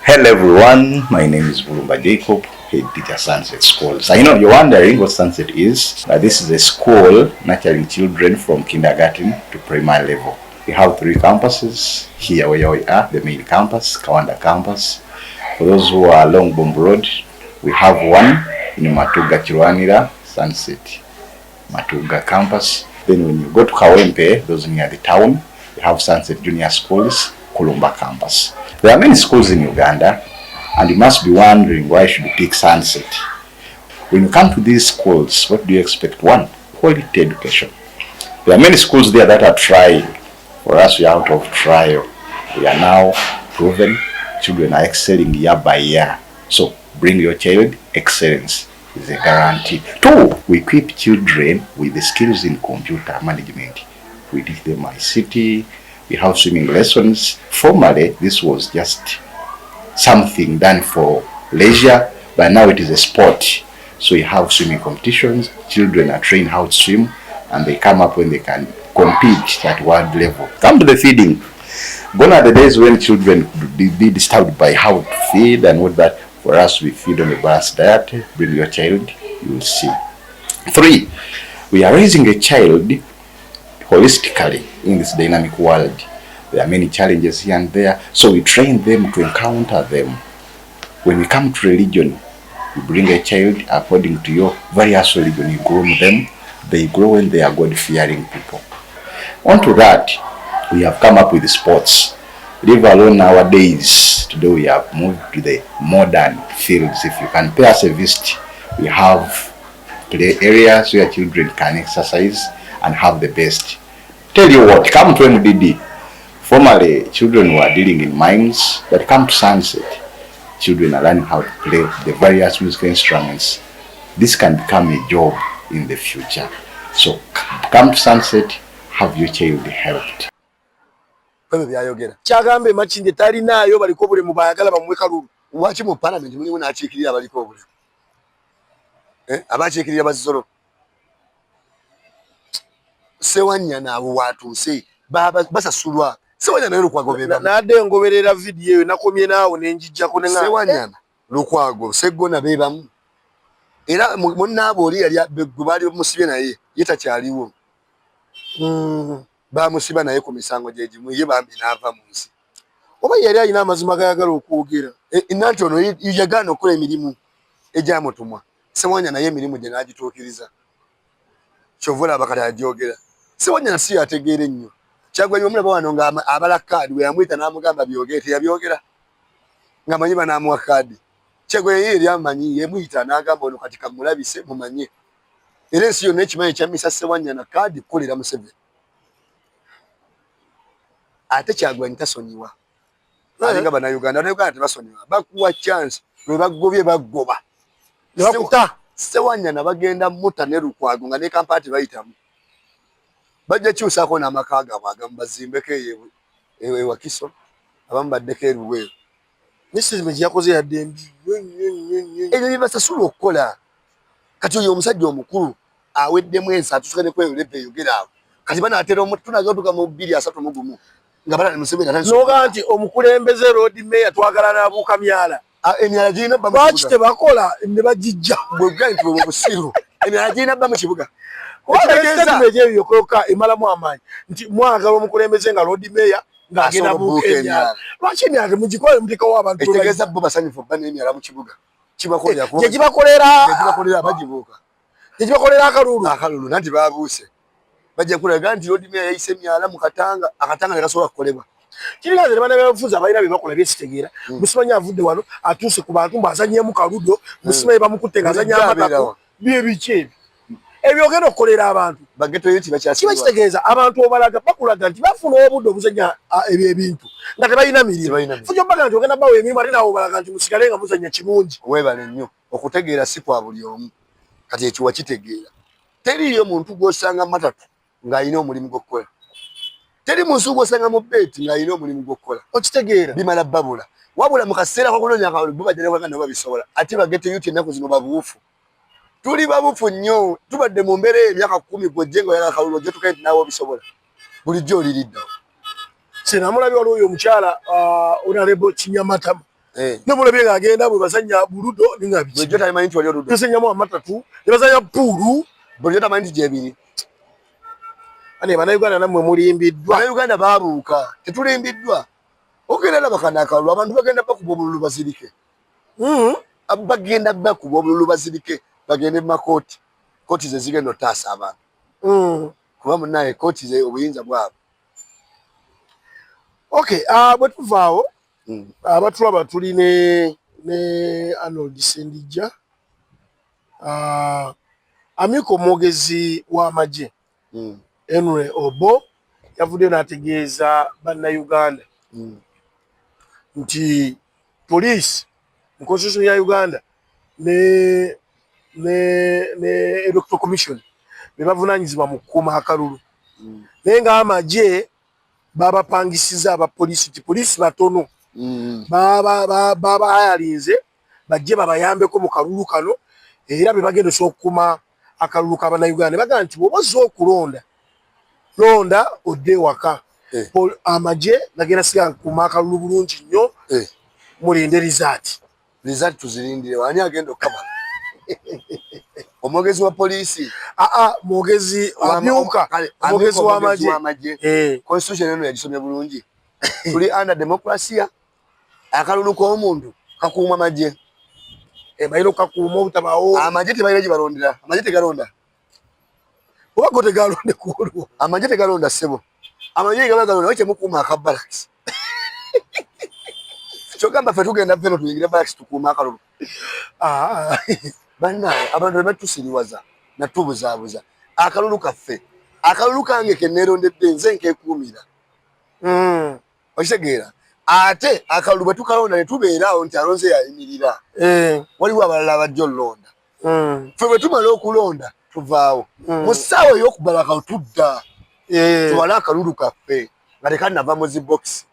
Hello everyone, my name is Bulumba Jacob, head teacher Sunset Schools. I know you're wondering what Sunset is. This is a school nurturing children from kindergarten to primary level. We have 3 campuses here where we are, the main campus, Kawanda campus. For those who are along Bombo Road, we have one in Matuga Kirwanira, Sunset Matuga campus. Then when you go to Kawempe, those near the town, we have Sunset Junior Schools, Kulumba campus. There are many schools in Uganda, and you must be wondering why should you pick Sunset. When you come to these schools, what do you expect? 1, quality education. There are many schools there that are trying. For us, we are out of trial. We are now proven. Children are excelling year by year. So bring your child. Excellence is a guarantee. 2, we equip children with the skills in computer management. We teach them ICT. We have swimming lessons. Formerly, this was just something done for leisure, but now it is a sport. So we have swimming competitions. Children are trained how to swim, and they come up when they can compete at world level. Come to the feeding. Gone are the days when children be disturbed by how to feed and what that. For us, we feed on a balanced diet. Bring your child, you will see. 3, we are raising a child holistically in this dynamic world. There are many challenges here and there, so we train them to encounter them. When we come to religion, you bring a child according to your various religion, you groom them, they grow when they are God-fearing people. Onto that, we have come up with sports. Leave alone nowadays, today we have moved to the modern fields. If you can pay us a visit, we have play areas where children can exercise and have the best. Tell you what, come to NDD. Formerly, children were dealing in mines, but come to Sunset. Children are learning how to play the various musical instruments. This can become a job in the future. So come to Sunset, have your child helped. Kyagamba e Makindye talinaayo baliko obulemu bayagala bamuwe kalulu waki mu palamenti mulimu n'akiikirira abaliko obulemu abakiikirira bazizolo Ssewanyana abo waatuuse basasulwa Ssewanyana naye Lukwago bebamu nadde ngoberera vidiyo eyo nakomye naawo nenjijjako Ssewanyana Lukwago Sseggona bebamu era munnaabo oli yali gwe baali musibye naye ye takyaliwo bamusiba naye ku misango gye gimu ye bambi n'ava mu nsi oba yali alina amazima gayagala okwogera nanti ono yagaana okukola emirimu egyamutumwa Ssewanyana naye emirimu gye n'agituukiriza kyova olaba kati agyogera Ssewanyana si yategeera ennyo Kyagulanyi omulaba wano nga abala kaadi we yamuyita n'amugamba byogere teyabyogera nga manyi banaamuwa kaadi Kyagulanyi ye yali amanyi yemuyita n'agamba ono kati kamulabise mumanye era ensi yonna ekimanyi kyammisa Ssewanyana kaadi kukolera Museveni ate Kyagulanyi tasonyiwa alinga bannayuganda tebasonyiwa bakuwa chance lwe bagobye bagoba ne bakuta Ssewanyana bagenda mutta ne Lukwago nga ne Kampala tebayitamu bajja kyusaako n'amaka gaabwe agamu bazimbeko ewe Wakiso abamu baddeko eruweero n'esizime gye yakoze yadde embi ebyo bye basasula okukola kati oyo omusajja omukulu aweddemu ensi atusuka ne kweyolebba eyogera awo kati banaatera tunagatuka mu 231 nga bala ne Museveni noga nti omukulembeze road mayor twagala n'abuuka myala emyala girina bba lwaki tebakola ne bagijja bwegaa nti bwe busiru emyala girina bba mu kibuga ekitegeeza yokoka emalamu amaanyi nti mwagala omukulembeze nga road mayor ng'agenda buuka emyala lwaki emyala temugikole mutekawo abantu ekitegeeza bo basanyufu bba n'emyala mu kibuga kibakolera gye gibakolera abagibuuka Ekibakolera akalulu. Akalulu nanti babuuse. Bajja kulaga nti Lord Mayor yayise myala mu Katanga, akatanga ne kasobola kukolebwa. Kirigaze ne bana b'ebufuzi abalina bye bakola byesitegera. Musimanyi avudde wano atuuse ku bantu mbazanyeemu kaludo, musimanyi bamukutte ng'azanya amatako. Bye biki ebyo? Ebyo ogenda okukolera abantu. Bageto yuti bakyasiba. Kiba kitegeeza abantu obalaga bakulaga nti bafuna obudde obuzanya ebyo ebintu nga tebalina mirimu. Fujja mbaga nti ogenda bawo emirimu ate nawo obalaga nti musigale nga muzanya kirungi. Weebale nnyo. Okutegeera si kwa buli omu. Kati ekyo wakitegeera. Teriyo muntu gw'osanga matatu ng'alina omulimu gw'okkola. Teri muntu gw'osanga mu beeti ng'alina omulimu gw'okkola. Okitegeera. Bimala babula. Wabula mu kaseera k'okunoonya akalulu bo bajja ne bagamba nabo babisobola. Ate Bageto yuti ennaku zino babuufu. Tuli babufu nnyo. Tubadde mu mbeera y'emyaka 10 gw'ojje ng'oyagala akalulu ojje tukae nti naawe obisobola. Bulijjo oliriddawo. Sinamulabye waliwo oyo omukyala Honorable Kinyamatama. Ne mulabye ng'agenda bwe basanya buludo ninga biki. Bulijjo tamanyi nti wali oludo. Basanyamu amatatu ne basanya puulu. Bulijjo tamanyi nti gyebiri. Ane Bannayuganda nammwe mulimbiddwa. Bannayuganda baabuuka. Tetulimbiddwa. Ogenda nabakana akalulu abantu bagenda bakuba obululu bazirike. Bagenda bakuba obululu bazirike. Bagende mu makooti. Kooti ze zigenda otaasa abantu. Kuba munnaye kooti ze obuyinza bwabo. Okay, bwe tuvaawo abatulaba tuli ne Arnold Sendija, Amiko omwogezi w'amagye Henry Obo yavudde n'ategeeza Bannayuganda nti poliisi mu Constitution ya Uganda ne Electoral Commission be bavunaanyizibwa mu kukuuma akalulu. Naye ng'amagye babapangisiza abapoliisi ti poliisi batono babayalinze bajje babayambeko mu kalulu kano era be bagenda okukuuma akalulu k'Abannayuganda. Bagamba nti bw'oba ozze okulonda londa odde waka. Amagye nagenda siga nkuuma akalulu bulungi nnyo mulinde rizaati. Rizaati tuzirindire wani agenda okukaba. Omwogezi wa poliisi. Mwogezi amyuka. Omwogezi w'amagye. Constitution eno yagisomye bulungi. Tuli under democracy. Akalulu k'omuntu kakuuma amagye. Balina okukakuuma obutabaawo. Amagye tebalina gye balondera. Amagye tegalonda. Oba go tegalonde ku olwo. Amagye tegalonda ssebo. Amagye gaba galonda wache mukuuma akabalaks. Kyogamba ffe tugenda feno tuyingira balaks tukuuma akalulu. Bannaye abantu bebatusiriwaza natubuzaabuza. Akalulu kaffe. Akalulu kange ke neerondedde nze nkekuumira. Okitegeera. Ate akalulu bwe tukalonda ne tubeeraawo nti alonze yayimirira. Waliwo abalala abajja olonda. Ffe bwe tumala okulonda tuvaawo. Mu ssaawa ey'okubala akalulu tudda. Tuwala akalulu kaffe nga tekanava mu zibokisi.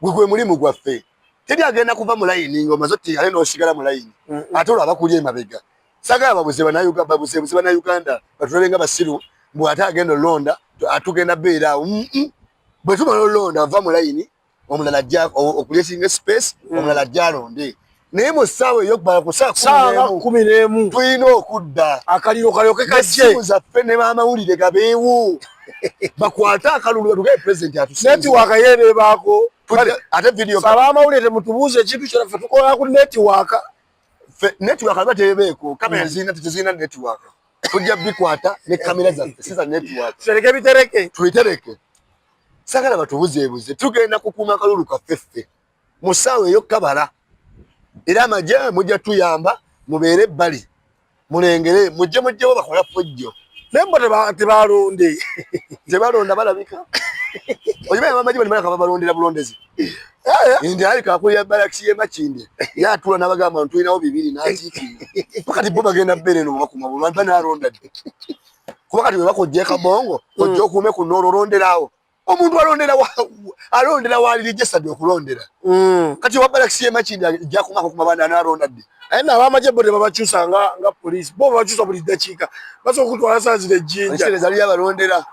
Gwe mulimu gwaffe. Teri agenda kuva mu layini ng'omaze oti ale n'osigala mu layini. Ate olwo abakuli emabega. Sagala babuze Bannayuganda batulabe nga basiru mbwe ate agenda olonda atugenda beeraawo. Bwe tumala olonda ava mu layini omulala ajja okuleetinga space omulala ajja alonde. Naye mu ssaawa ey'okubala ku ssaawa 11 tulina okudda. Akaliro kalyoke kajje. Essimu zaffe ne b'amawulire gabeewo. Bakwate akalulu batugaye pulezidenti atusinze. Netiwaaka yeebeebaako. Ate video ab'amawulire temutubuuze ekintu kyonna ffe tukola ku netiwaaka. Netiwaaka ba tebeeko kamera zirina netiwaaka. Tujja bikwata ne kamera zaffe siza netiwaaka. Tutereke bitereke. Tuyitereke. Sagala batubuzeebuze tugenda kukuuma akalulu kaffe ffe. Mu ssaawa ey'okukabala. Era amagye mujja tuyamba mubeere ebbali. Mulengere mujjewo bakola ffujjo. Naye mbo tebalonde. Tebalonda balabika. Oyibaye amagye bali balaka babalondera bulondezi. Ndi alika akulira balakisi ye Makinde. Yatula n'abagamba ntulinawo bibiri n'akiikirira. Pakati bo bagenda bbere eno bakuma bulwantu n'alonda dde. Kuba kati bwe bakojja kabongo ojja okuume ku n'olonderawo. Omuntu alondera walirijje sadde okulondera. Kati wa balakisi ye Makinde ajja kumako ku mabanda n'alonda dde. Aye n'abamagye bo tebabakyusa nga poliisi. Bo babakyusa buli ddakiika. Basobola okutwala saazira ejjinja. Ekiseereza liyo abalondera.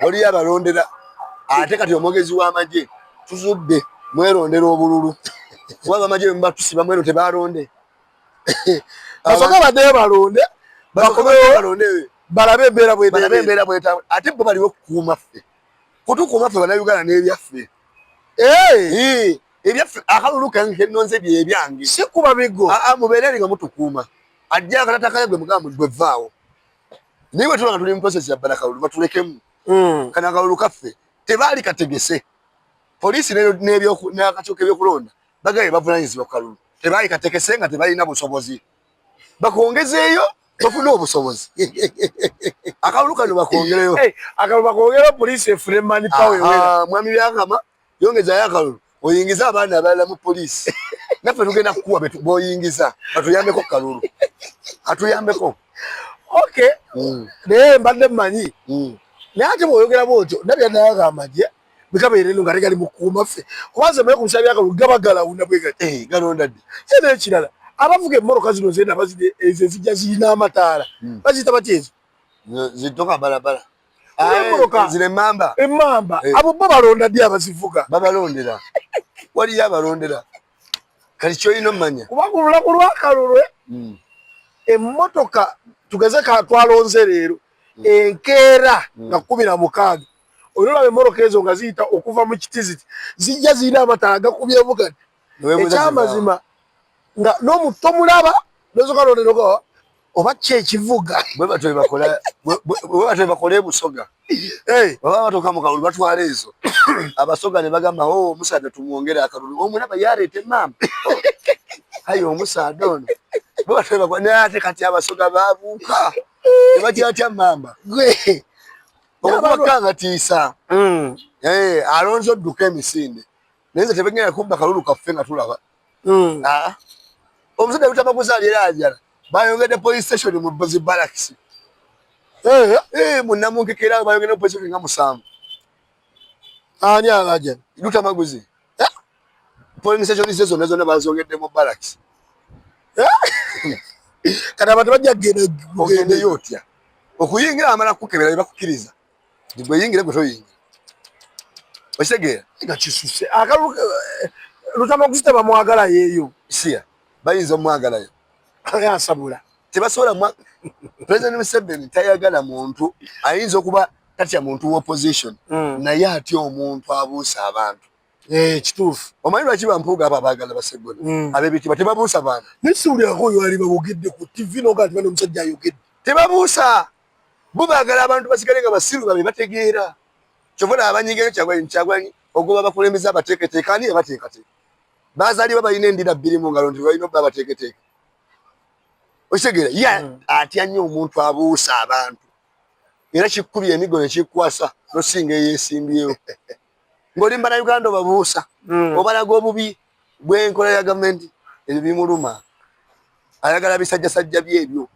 Oliyo abalondera. Ate kati omwogezi w'amagye tuzudde mwerondera obululu. Kuba amagye mba tusiba mwero tebalonde. Basooka baddeyo balonde. Bakomewo balabe embeera bw'etambula. Ate bo baliwo kukuuma ffe. Kutukuuma ffe Bannayuganda n'ebyaffe. Ebyaffe akalulu kange nonze byebyange. Si kuba bigo. Mubeere nga mutukuuma. ajja akatataka gwe mugambo gwe vaawo niwe tulanga tuli mu process ya Balakalulu batulekemu kana kalulu kaffe tebali kategese polisi n'ebyo n'akakyuka ebyokulonda bagaye bavunanyizibwa ku kalulu tebali kategese nga tebalina busobozi bakongezeeyo bafuna obusobozi akalulu kano bakongereyo akalulu bakongereyo polisi efune mani pawe mwami byakama yongezayo akalulu oyingiza abaana abalala mu polisi naffe tugenda kukuwa boyingiza atuyambeko kalulu atuyambeko okay naye mbadde mmanyi naye ate bw'oyogera bwotyo nabya nayagamba gye bikabeere nga tegali mukuuma ffe kubanza maye ku bisala byakalulu gabagalawuna bwe gati galonda ddi kye n'ekirala abavuga emmoroka zino zena ezo ezijja zirina amataala baziyita batya ezo zitoka balabala emmoroka zino emmamba abo bo balonda ddi abazivuga babalondera waliyo abalondera kati kyolina omumanya kuba ku lunaku lwakalulwe emmotoka tugeze twalonze leero enkeera nga 16 olaba emmoroka ezo nga ziyita okuva mu kitiziti zijja zirina amataala gakubye bugati ekyamazima nga n'omuto mulaba nozoka londera oba kyekivuga bwe batwe bakola ebusoga baba batoka mu kalulu batwala ezo abasoga ne bagamba omusaadde tumwongere akalulu omulaba yaleeta emmamba ayi omusaadde ono bwe batwe bakola naye ate kati abasoga babuuka tebatyatya mmamba okubakanga tiisa alonze odduka emisinde naye nze tebengera kubba kalulu kaffe nga tulaba omusajja lutamaguzaali era ajala bayongedde police station mu Bozi Barracks munnamunkekera bayongedde police station nga 7 ani alaja lutamaguzi police station zona zona bazongedde mu Barracks kana abantu bajja genda yotya okuyingira amala kukebera bakukiriza gwe yingire gwe toyingira okitegera nga kisuse akalu lutamaguzi tebamwagala yeeyo siya bayinza omwagalayo yasabula tebasobola President Museveni tayagala muntu ayinza okuba tatya muntu wa opposition naye atya omuntu abuusa abantu kituufu omanyi lwaki bampuuga abo abaagala Baseggola ab'ebitiibwa tebabuusa bantu nesiwulirako oyo ali bawogedde ku TV noga tibana omusajja ayogedde tebabuusa bo baagala abantu basigale nga basiru babe bategeera kyovuna abanyigeyo Kyagulanyi ogoba bakulembeza abateeketeeka ani yabateekateeka baazaalibwa balina endira 2 mu ngalo nti balina obba bateeketeeka okitegeera ye atya nnyo omuntu abuusa abantu era kikkubya emigo ne kikkwasa nosinga eyeesimbyewo ng'olimba na Uganda obabuusa obalaga obubi bw'enkola ya gavumenti ebyo bimuluma ayagala bisajjasajja byebyo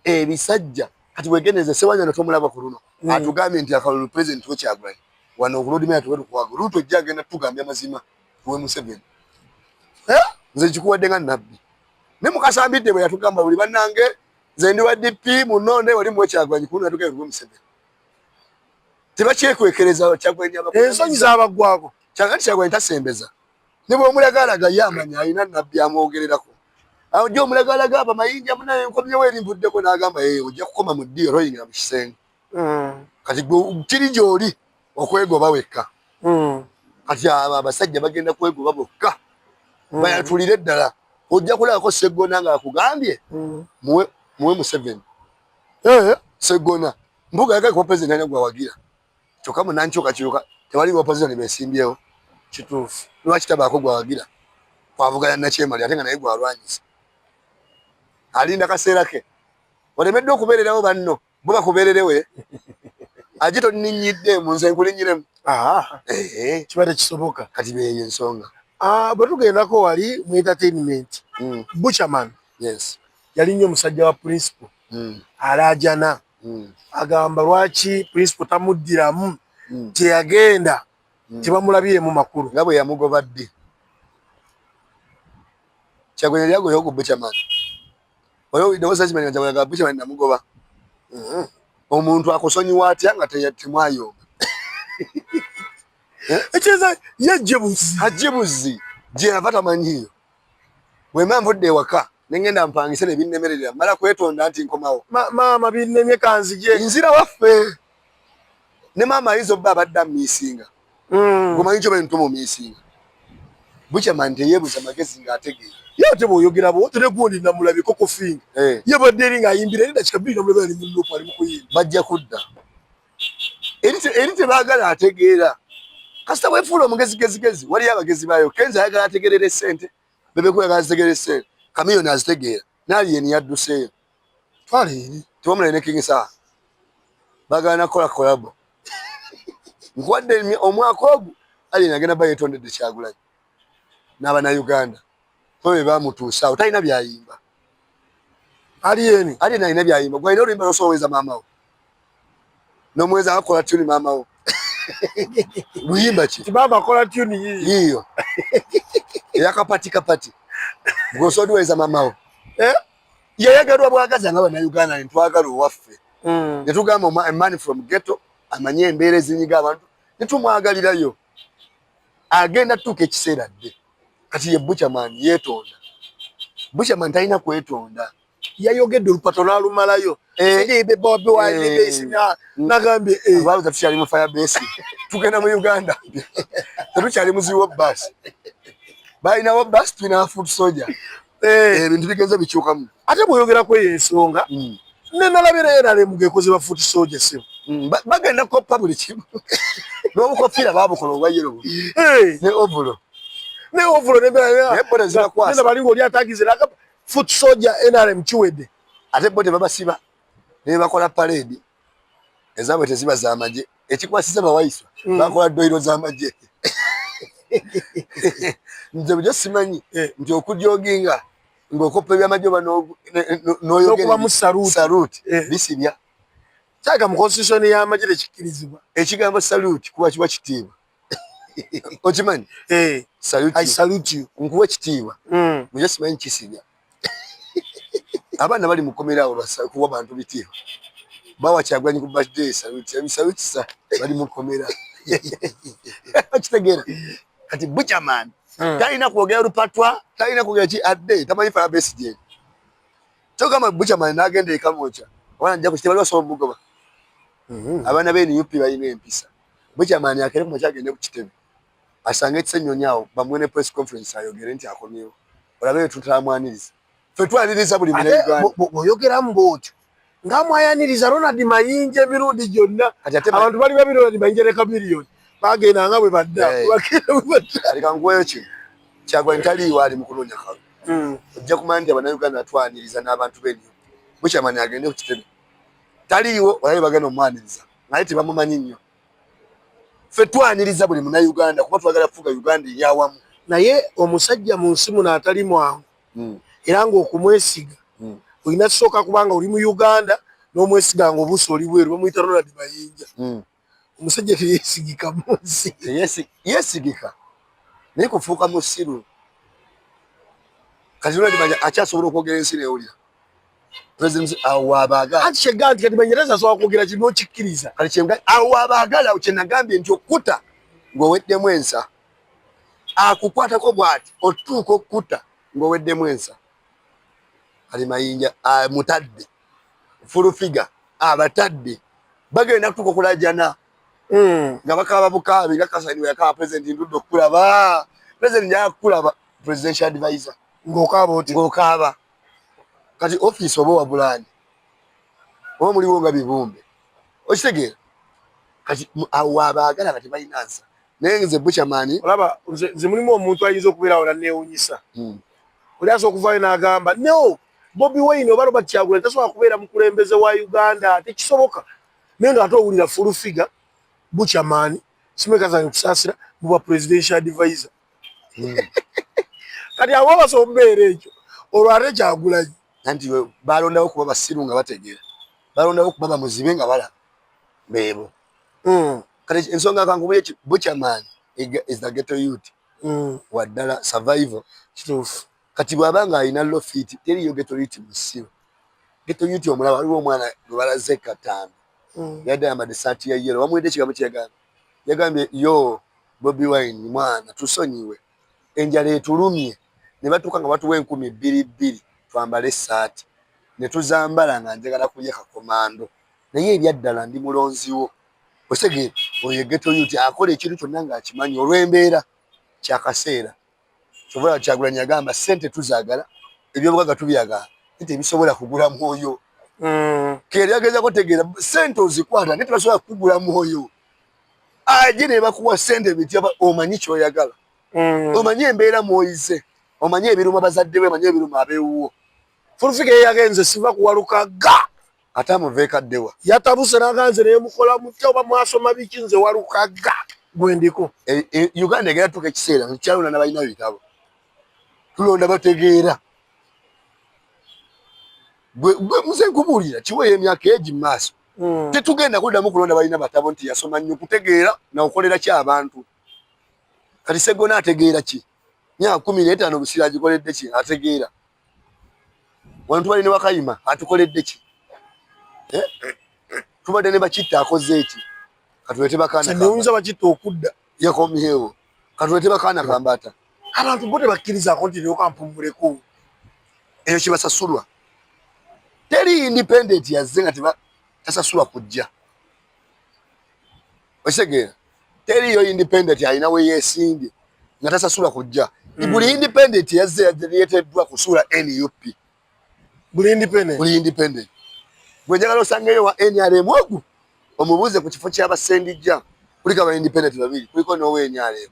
ebisajja kati wegeneze Sewanyana tomulaba ku luno atugambye nti akalulu President we Kyagulanyi wano okuludimira tuwetukwaga Ruto ojja agenda tugambye amazima we Museveni nze kikuwadde nga nabbi ne mukasambidde bwe yatugamba buli bannange nze ndi wa DP munonde wali mu Kyagulanyi kuno yatugambye we Museveni tebakyekwekereza Kyagulanyi ensonyi z'abaggwako Kyagulanyi tasembeza ne bw'omulagalaga yamanya alina nabbi amwogererako awo gye omulagalaga abamayinja munaye nkomyewo erimbuddeko n'agamba ojja kukoma mu ddiiro toyingira mu kisenge kati gwe kiri gy'oli okwegoba wekka kati abasajja bagenda kwegoba bokka bayatulire ddala ojja kulabako Sseggona ng'akugambye muwe Museveni Sseggona mbuga yagali kuba President alina gwawagira kyokka munankyukakyuka tewaliwo opposition beesimbyewo kituufu lwaki tabaako gwawagira kwavuganya Nakyemali ate nga naye gwalwanyisa alinda kaseera ke olemedde okubeererawo banno bo bakubeererewe aje tonninyidde mu nze nkulinnyiremu kibadde kisoboka kati beeyo ensonga bwe tugendako wali mu entertainment Buchaman yali nnyo omusajja wa principal alaajana agamba lwaki principal tamuddiramu teyagenda tebamulabire mu makulu nga bwe yamugoba ddi Kyagulanyi yali agoyewo ku Buchaman oyo ndowooza kimanyi nga Kyagulanyi Buchaman namugoba omuntu akusonyiwa atya nga temwayonga ekyeza yajjebuzi ajjebuzi gye yava tamanyiyo bwe mba nvudde ewaka nengenda mpangise ne binnemerera mala kwetonda nti nkomawo maama binnemye kanzije nzira waffe ne maama ayinza obba abadde amumiisinga ngomanyi kyo bentuma omiisinga Buchaman teyebuza magezi ng'ategeera. Ye ate bw'oyogera bwo tere gw'oli namulabye Coco Finger. Ye badde eri ng'ayimbira eri dakika 2 namulabye ali mu loopu ali mu kuyimba. Bajja kudda. Eri tebaagala ategeera. Kasita bwefuula omugezigezigezi waliyo abagezi baayo. Kenzo ayagala ategeerere ssente. Bebeku ayagala ategeerere ssente. Kamiyoni azitegeera. N'Alien yadduseeyo. Twala eri. Tewamula ne King Sir. Baagala nakola kolabo. Nkwadde omwaka ogwo Alien agenda ba yetondedde Kyagulanyi. N'Abannayuganda. Bwe baamutuusa awo talina byayimba. Alien alina byayimba. Gwalina oluyimba lw'osoweza maama wo. N'omuweza akola tuni maama wo. Luyimba ki? Maama akola tuni yiyo. Eyakapati kapati. Gw'osodiweza maama wo. Yayagalwa bwagazi ng'Abannayuganda ne twagala owaffe. Ne tugamba a man from ghetto amanye embeera ezinyiga abantu ne tumwagalirayo. Agenda tuuka ekiseera dde. Kati ye Buchaman yeetonda. Buchaman talina kwetonda. Yayogedde olupato n'alumalayo. Sidibe Bobi Wine isina nagambye abaluza tukyali mu Firebase. Tugenda mu Uganda. Tukyali muziwo bus. Balina wo bus twina foot soldier. Ebintu bigenze bikyukamu. Ate bw'oyogera kwe ensonga. Ne nalabira era le mugekoze ba foot soldier sebo. Bagenda koppa buli kimu. N'obukofiira baabukola obwayero. Ne ovulo. Ne ovulo ne bera zina kwasa. Ne balingo oli atagize laka foot soldier NRM kiwedde. Ate bote babasiba. Ne bakola parade. Ezaabwe teziba z'amagye. Ekikwasiza bawaiswa. Bakola doiro z'amagye. Nze byo simanyi nti okujooginga ng'okoppa ebyamagye n'oyogera okuba mu salute. Bisibya. Kyaka mu constitution y'amagye tekikkirizibwa. Ekigambo salute kuba kiba kitiibwa. Okimanyi? Salute. I salute you. Nkuwa ekitiibwa. Mujja simanyi kisibya. Abaana bali mu kkomera awo kuwa bantu bitiibwa. Bawa Kyagulanyi ku birthday salute. Salute sa bali mu kkomera. Okitegeera. Kati Buchaman talina kwogera lupatwa, talina kwogera ki adde, tamanyi Firebase gye. Togamba Buchaman n'agenda ekamocha. Wana nja kushiteba lwa sobo mugoba. Abana bene yupi balina empisa. Buchaman yakere mu kyagende ku kitebe. Asanga ekisenyonyi awo bamwene press conference ayogere nti akomyewo. Olabe tutamwaniriza. Fe twaniriza buli mune Uganda. Boyogera mbotyo. Ngamwayaniriza Ronald Mayinje emirundi gyonna. Abantu bali babiri Ronald Mayinje ne kamiliyoni. Bagenda nga bwe badda. Alika ngweyo ki. Kyagulanyi taliiwo ali mu kunoonya kalu. Ojja kumanya nti Abannayuganda atwaniriza n'abantu b'enyo. Buchaman agende ku kitebe. Taliiwo olabe bagenda omwaniriza. Naye tebamumanyi nnyo. Fe twaniriza buli Munnayuganda kuba twagala kufuga Uganda eryawamu. Naye omusajja mu nsi muno atali mwangu. Era ng'okumwesiga. Olina kusooka kubanga oli mu Uganda n'omwesiga ng'obuuso oli bweru bamuyita Ronald Mayinja. Omusajja teyeesigika mu nsi. Yeesigika. Naye kufuuka musiru. Kati Ronald Mayinja akyasobola okwogera ensi n'ewulira. President awo abaagala. Ati kyegamba nti kati Mayinja asobola kwogera kino okikkiriza. Kati kyegamba awo abaagala kye nagambye nti okkuta ng'oweddemu ensa. Akukwatako bw'ati otuuka okkuta ng'oweddemu ensa. Kati Mayinja mutadde. Full figure abatadde. Bagenda kutuuka okulajana. Nga bakaaba bukaabi nga Kasani we yakaaba President Ndudde okulaba. President yakulaba presidential advisor. Ng'okaaba oti. Ng'okaaba. Kati office oba wabulani. Oba muliwo nga bibumbe. Okitegeera. Kati awo abaagala kati balina nsa. Naye nze Buchaman. Olaba nze mulimu omuntu ayinza okubeerawo nanneewunyisa. Oli asobola okuvaayo n'agamba no Bobi Wine oba Robert Kyagulanyi tasobola kubeera mukulembeze wa Uganda tekisoboka. Naye ng'ate owulira full figure Buchaman simekazanyi okusaasira muba presidential advisor. Kati abo basobola okubeera ekyo olwo ate Kyagulanyi. Anti balondawo kuba basiru nga bategeera. Balondawo kuba bamuzibe nga balaba. Beebo. Kati ensonga kangu Buchaman is the ghetto youth. Waddala survival. Kituufu. Kati bw'abanga alina low fit teriyo ghetto youth musiru. Ghetto youth omulaba waliwo omwana gwe balaze Katamba. Yadde ayambadde essaati ya yellow. Bamuwedde ekigambo kye yagambye. Yagambye yo Bobi Wine mwana tusonyiwe. Enjala etulumye. Ne batuuka nga batuwa 2,200 twambale essaati. Ne tuzambala nga njagala kulya kakomando. Naye ebyaddala ndi mulonziwo. Osege oyo ghetto youth akola ekintu kyonna ng'akimanyi olw'embeera kyakaseera. Kyova Kyagulanyi agamba ssente tuzaagala ebyobugagga tubyagala nti ebisobola kugula mwoyo. Keri agezaako tegeera ssente ozikwata naye tebasobola kugula mwoyo. Aje ne bakuwa ssente biti omanyi ky'oyagala. Omanyi embeera mwoyize. Omanyi ebiruma bazadde be, omanyi ebiruma abeewuwo. Fulufike yagenze siva kuwaluka ga. Ate amuveeka ddewa. Yatabuse n'aganze naye mukola mutya oba mwasoma biki nze waluka ga. Gwendiko. Uganda egera tuka ekiseera nkyalonda n'abalina bitabo. Tulonda bategeera. Gwe muze nkubuulira kiweeyo emyaka egi mu maaso. Tetugenda kuddamu kulonda balina batabo nti yasoma nnyo kutegeera n'okolera ki abantu. Kati Sseggona ategeera ki? Myaka 15 Busiro agikoledde ki? Ategeera. Wano tubali ne Wakayima atukoledde ki? Tubadde ne Bakitta akoze eki? Katulete bakaana kamba. Sanyunza Bakitta okudda. Yakomyewo. Katulete bakaana kambata. Abantu bote bakkirizaako nti lyoka mpummuleko. Eyo kibasasulwa. Teri independent yazze nga tasasulwa kujja. Osegeera. Teri yo independent alina we yeesimbye nga tasasulwa kujja. Buli independent yazze yeeteddwa kusula NUP. Buli independent. Gwe njagala osangeyo wa NRM ogu omubuuze ku kifo ky'abasendijja kuliko aba independent babiri kuliko n'owa NRM.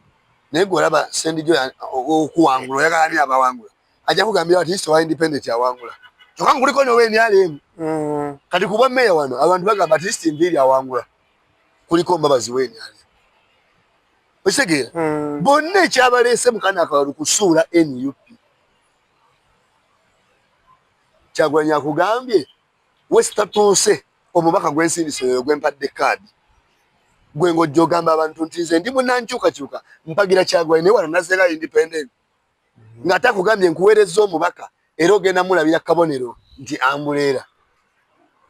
Naye gwe olaba sendijja okuwangula oyagala ani abawangula. Ajja kugambira ati isto wa independent awangula. Kyokka kuliko n'owa NRM. Kati ku bwa meya wano abantu bagamba ati isto Nviiri awangula. Kuliko Mbabazi wa NRM. Osegeera. Bonna ekyabaleese mukana akalulu kusuula NUP. Kyagulanyi akugambye wesitatuuse omubaka gw'ensindise gwempadde kaadi. Gwe ng'ojja ogamba abantu nti nze ndi munnankyukakyuka mpagira Kyagulanyi naye wano nazzeera independent. Ng'ate akugambye nkuweerezza omubaka era ogenda mulabira kabonero nti ambuleera.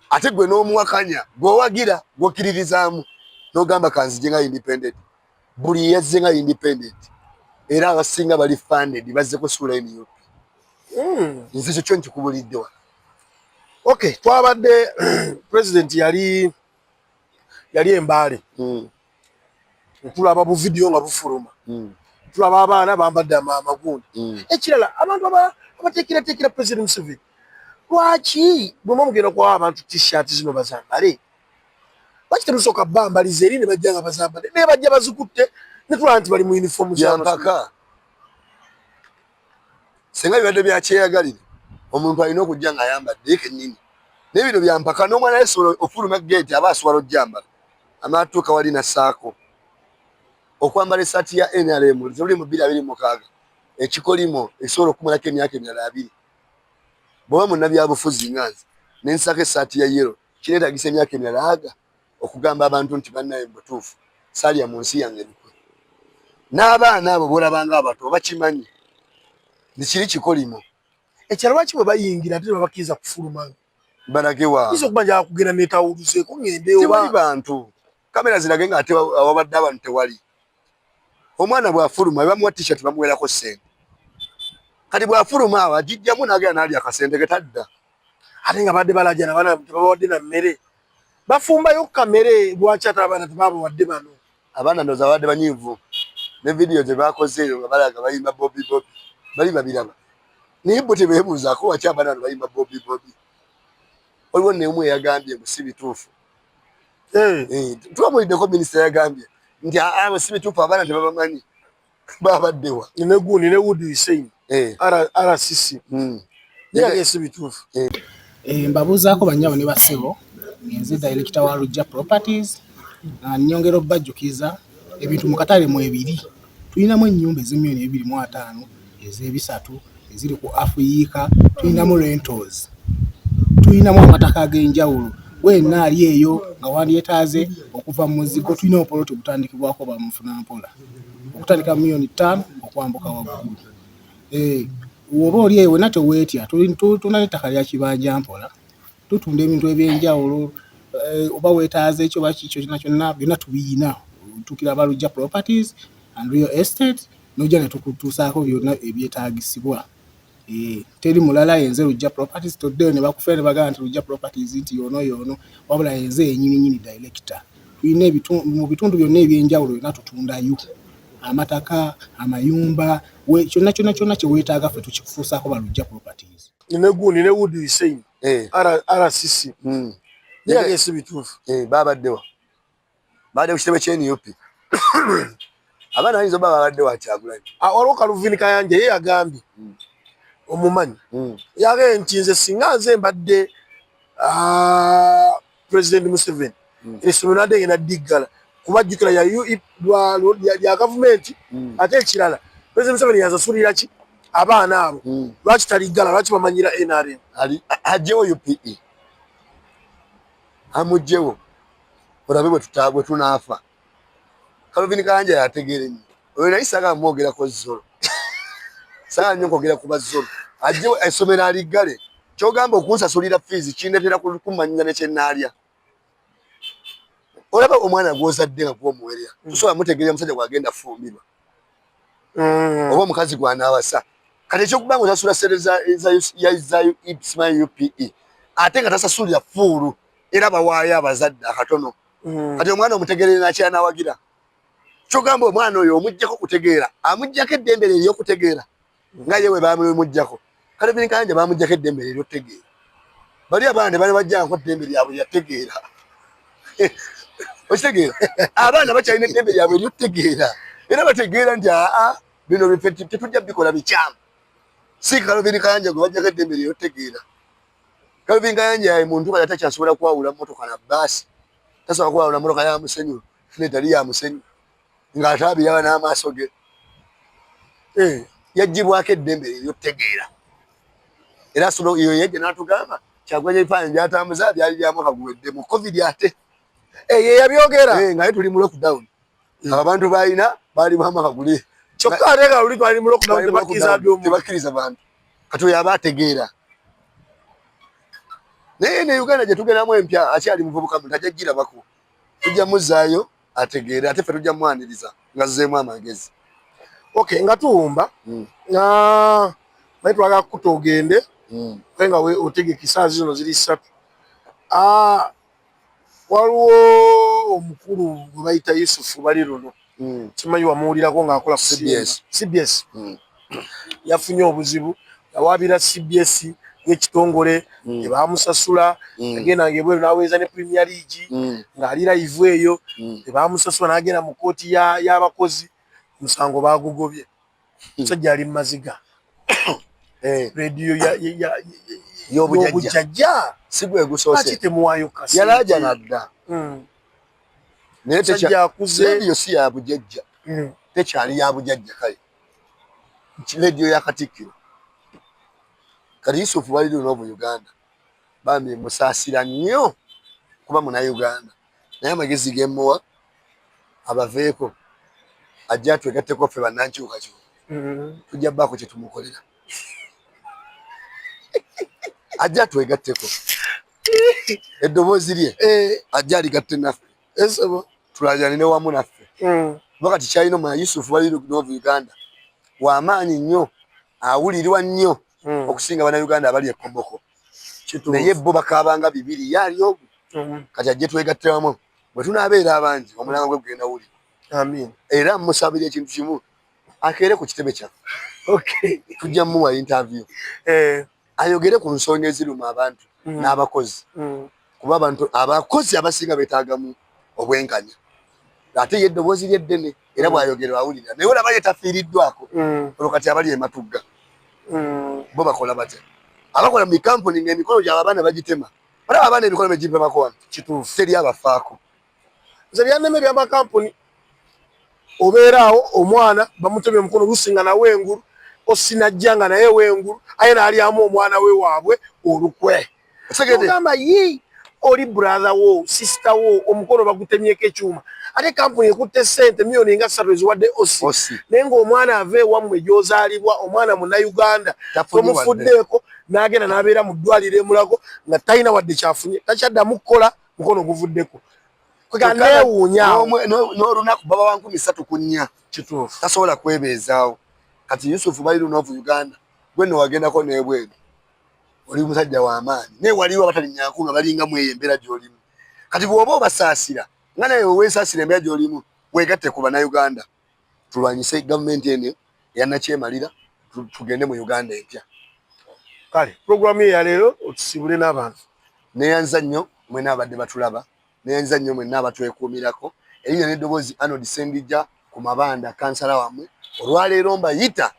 Ate gwe n'omuwakanya gw'owagira gw'okkiririzaamu n'ogamba kanzije nga independent. Buli yazze nga independent. Era abasinga bali funded bazze kusuula NUP. Nze kyo nkikubulidde wano. Okay, twabadde president yali Embaale. Tulaba bu video nga bufuluma. Tulaba abaana bambadde amagundi. Ekirala abantu abateekera President Museveni. Lwaki bwe mugenda kwa abantu t-shirt zino bazambale? Lwaki temusooka bambaliza eri ne bajja nga bazambale? Ne bajja bazikutte ne tulaba nti bali mu uniform z'ampaka. Senga bibadde bya kyeyagalire. Omuntu alina okujja nga ayambadde kennyini. N'ebino byampaka n'omwana yesobola ofuluma gate aba asobola ojjambala. Amatuuka wali na saako. Okwambala essaati ya NRM ziri mu 2026. Ekikolimo esobola okumalako emyaka emirala 2. Bw'oba munnabyabufuzi nganze n'ensako essaati ya yero kireetagisa emyaka emirala aga okugamba abantu nti bannaye mutuufu saalya mu nsi yange lukwe. N'abaana abo b'olabanga abato bakimanyi. Nikiri kikolimo. Ekyalo lwaki bwe bayingira ate babakkiriza kufuluma? Balagewa. Iso kubanja kugenda netawuluzeeko ngende oba. Tewali bantu. Kamera zirage nga ate awabadde abantu tewali. Omwana bw'afuluma bamuwa t-shirt bamuweerako ssente. Kati bw'afuluma awo agijjamu n'agenda n'alya akasente ke tadda. Ate nga badde balaja n'abaana tebabawadde na mmere. Bafumbayo kamere lwaki ate abaana tebabawadde bano. Abaana ndowooza babadde banyiivu. Ne vidiyo gye baakoze eyo nga balaga bayimba Bobby. Bali babiraba. Naye bo tebeebuuzaako waki abaana bano bayimba Bobby. Waliwo n'emu eyagambye ngu si bituufu. Twamuliddeko minisita yagambye nti abo si bituufu abaana tebabamanyi. Babaddewa. Ne gundi ne Wood Hussein. RCC. Yagambye si bituufu. Mbabuuzaako bannyabo ne bassebo nze director wa Luggya Properties. Nnyongera obbajjukiza ebintu mu katale mu 2. Tulinamu ennyumba ez'emiliyoni 2.5 ez'ebisatu eziri ku Africa. Tulinamu rentals. Tulinamu amataka ag'enjawulo. Wenna ali eyo nga wandyetaaze okuva mu muzigo tulina opoloti obutandikibwako bamufuna mpola. Okutandika miliyoni 5 okwambuka waggulu. Woba oli eyo wenna teweetya tulina n'ettaka lya kibanja mpola. Tutunda ebintu eby'enjawulo oba weetaaze ekyo oba kikyo kyonna byonna tubiyina. Tukira ba Luggya Properties and Real Estate n'ojja ne tukutuusaako byonna ebyetaagisibwa. Teri mulala yenze Luggya Properties toddeyo ne bakufera ne bagamba nti Luggya Properties nti yoono wabula yenze yennyini director. Tulina mu bitundu byonna eby'enjawulo byonna tutundayo. amataka amayumba kyonna kye weetaaga ffe tukikufuusaako Balujja Properties. ne Wood Hussein RCC yagese bituufu babaddewa baadde ku kitebe ky'NUP abaana ayinza oba babadde Kyagulanyi waliwo Kaluvini Kayanja ye yagambye omumanyi yagambye nti nze singa nze mbadde President Museveni essomero nadde ngenda diggala kubajjukira ya gavumenti ate ekirala President Museveni yasasulira ki abaana abo lwaki taliggala lwaki bamanyira NRM ajjewo UPE amugjewo olabe bwe tunaafa Kaluvini Kayanja yategeere nnyo oyo naye saagala mwogerako zolo saagala nnyo kwogera ku bazzolo ajjewo essomero aliggale kyogamba okunsasulira fees kindetera kumanyira ne kyennaalya olaba omwana gw'ozadde nga gw'omuwerera tusobola mutegeerera musajja gwagenda fumbirwa oba omukazi gw'anaawasa kati ekyokuba nga osasula sente za UPE ate nga tasasulira fuulu era bawaayo abazadde akatono kati omwana omutegeerere nakyanawagira kyogamba omwana oyo omuggyako kutegeera amuggyako eddembe lye ery'okutegeera nga yewe bamumuggyako Kaluvini Kayanja bamuggyako eddembe lye ery'okutegeera bali abaana ne bali bajjako eddembe lyabwe lyategeera okitegeera abaana bakyalina eddembe lyabwe ery'okutegeera era bategeera nti bino bife tetujja bikola bikyamu si Kaluvini Kayanja gwe bajjako eddembe lye ery'okutegeera Kaluvini Kayanja ye muntu kati takyasobola kwawula mmotoka na bbaasi tasobola kwawula mmotoka ya musenyu netali ya musenyu ng'ataabiraba n'amaaso ge yaggyibwako eddembe lye ery'okutegeera era solo iyo yejja n'atugamba Kyagulanyi ebifaananyi by'atambuza byali byamwaka guwedde mu COVID ate ye yabyogera nga ye tuli mu lockdown abantu balina baali mwamaka guli kyokka ate nga luli twali mu lockdown tebakkiriza bantu kati oyo aba ategeera naye ne Uganda gye tugeramu empya akyali muvubuka muntu ajja girabako tujja muzzaayo ategeere ate ffe tujja mwaniriza nga zzeemu amagezi okay nga tuwumba naye twagala kukuta ogende kale nga otegeka esaawa zino ziri 3 waliwo omukulu gwe bayita Yusufu bali luno kimanyi wamuwulirako ng'akola CBS yafunye obuzibu yawaabira CBS ng'ekitongole tebamusasula yagenda ng'ebweru n'aweeza ne Premier League ng'ali live eyo tebamusasula n'agenda mu kooti y'abakozi omusango baagugobye musajja ali mu maziga rediyo y'obujjajja sigwe gusoose lwaki temuwaayo kasi yalaaja nadda naye musajja akuze rediyo si ya bujjajja tekyali ya bujjajja kale rediyo ya Katikkiro kati Yusufu bali luno mu Uganda bambi musaasira nnyo kuba Munnayuganda naye amagezi gemmuwa abaveeko ajja twegatteko ffe bannankyukakyuka tujja bbaako kye tumukolera ajja twegatteko eddoboozi lye ajja aligatte naffe tulajanine wamu naffe bakati kyalina omwana Yusufu bali luno mu Uganda w'amaanyi nnyo awulirirwa nnyo okusinga Bannayuganda abali e Koboko naye bo bakaabanga 2 yaali ogu kati ajje twegatteramu bwe tunaabeera abangi omulanga gwe gugenda wuli era musabira ekintu kimu akeere ku kitebe kyaffe tujja muwa interview ayogere ku nsonga eziruma abantu n'abakozi kuba abantu abakozi abasinga beetaagamu obwenkanya ate ye eddoboozi lyeddene era bw'ayogera awulira naye olaba yetafiiriddwako olwo kati abali ematugga bo bakola batya abakola mu kampuni ng'emikolo gyabwe abaana bagitema olaba abaana emikolo begipemako wano kituufu teri abafaako nze byannema ebyamakampuni obeeraawo omwana bamutemye omukono lusinga nawe engulu osinajja nga naye wengulu aye n'alyamu omwana we waabwe olukwe ogamba oli brother wo sister wo omukono bagutemyeko ekyuma ate kampuni ekutte ssente miliyoni nga 3 eziwadde osi naye ng'omwana ava ewammwe gy'ozaalibwa omwana Munnayuganda tomufuddeeko n'agenda n'abeera mu ddwaliro e Mulago nga talina wadde kyafunye takyaddamu kukola mukono guvuddeko neewuunyaawo n'olunaku baba wa 3 ku 4 kituufu tasobola kwebeezaawo kati Yusufu bali luno mu Uganda gwe nno wagendako n'ebweru oli musajja w'amaanyi naye waliwo abatalinnyako nga balinga mweyo embeera gy'olimu kati bw'oba obasaasira nga naye weesaasira embeera gy'olimu weegatte ku Bannayuganda tulwanyise gavumenti eno yanakyemalira tugende mu Uganda empya. Kale programu ya leero otusibule n'abantu. Neyanza nnyo mwena abadde batulaba, neyanza nnyo mwena abatwekuumirako. Erinnya n'eddoboozi Arnold Sendija ku Mabanda kansala wammwe. Olwaleero mbayita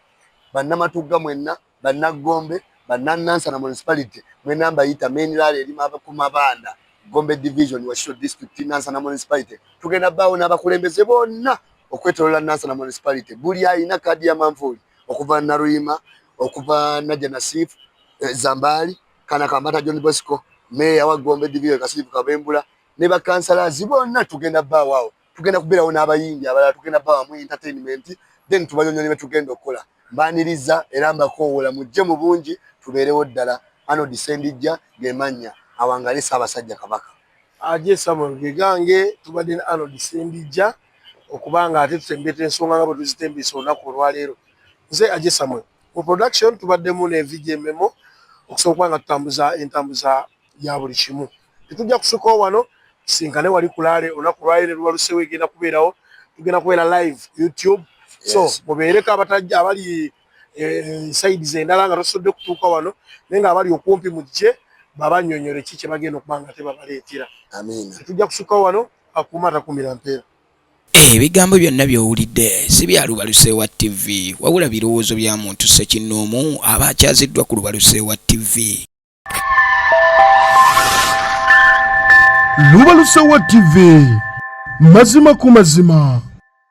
bannamatuga mwenna, bannagombe, bannanansana municipality mwena mbayita menirale eri ku Mabanda Gombe division wa Shiro district Nansana municipality. Tugenda bawo n'abakulembeze bonna okwetolola Nansana municipality. Buli ayina kadi ya manvuuli okuva Naruyima, okuva Naja Nasif, Zambali, Kana Kambata John Bosco, Meya wa Gombe division Kasifu Kabembula, ne bakansala bonna tugenda bawo awo. Tugenda kubeerawo n'abayimbi abalala, tugenda bawo mu entertainment, then tubanyonyo ne tugenda okukola. Mbaniriza era mbakoowola mujje mu bungi tubeerewo ddala. Arnold Sendija gemanya awangale Ssaabasajja Kabaka. Ajje Samuel Gegange tubadde na Arnold Sendija okubanga ate tutembeta ensonga nga bwe tuzitembesa olunaku olwaleero. Nze Ajje Samuel mu production tubaddemu ne VJ Memo okusobola nga tutambuza entambuza ya buli kimu. Tetujja kusukawo wano tusinkane wali kulaale olunaku olwaleero lwalusewo egenda kubeerawo. Tugenda kubeera live YouTube. So mubeereko abatajja abali sides endala nga tosodde kutuuka wano naye nga abali okumpi mujje babannyonnyole ki kye bagenda okuba nga tebabaleetera. Amiina. Tetujja kusukawo wano akuuma atakumira mpeera. Ebigambo byonna by'owulidde si bya Lubaluseewa TV wabula birowoozo bya muntu Ssekinnoomu aba akyaziddwa ku Lubaluseewa TV. Lubaluseewa TV mazima ku mazima.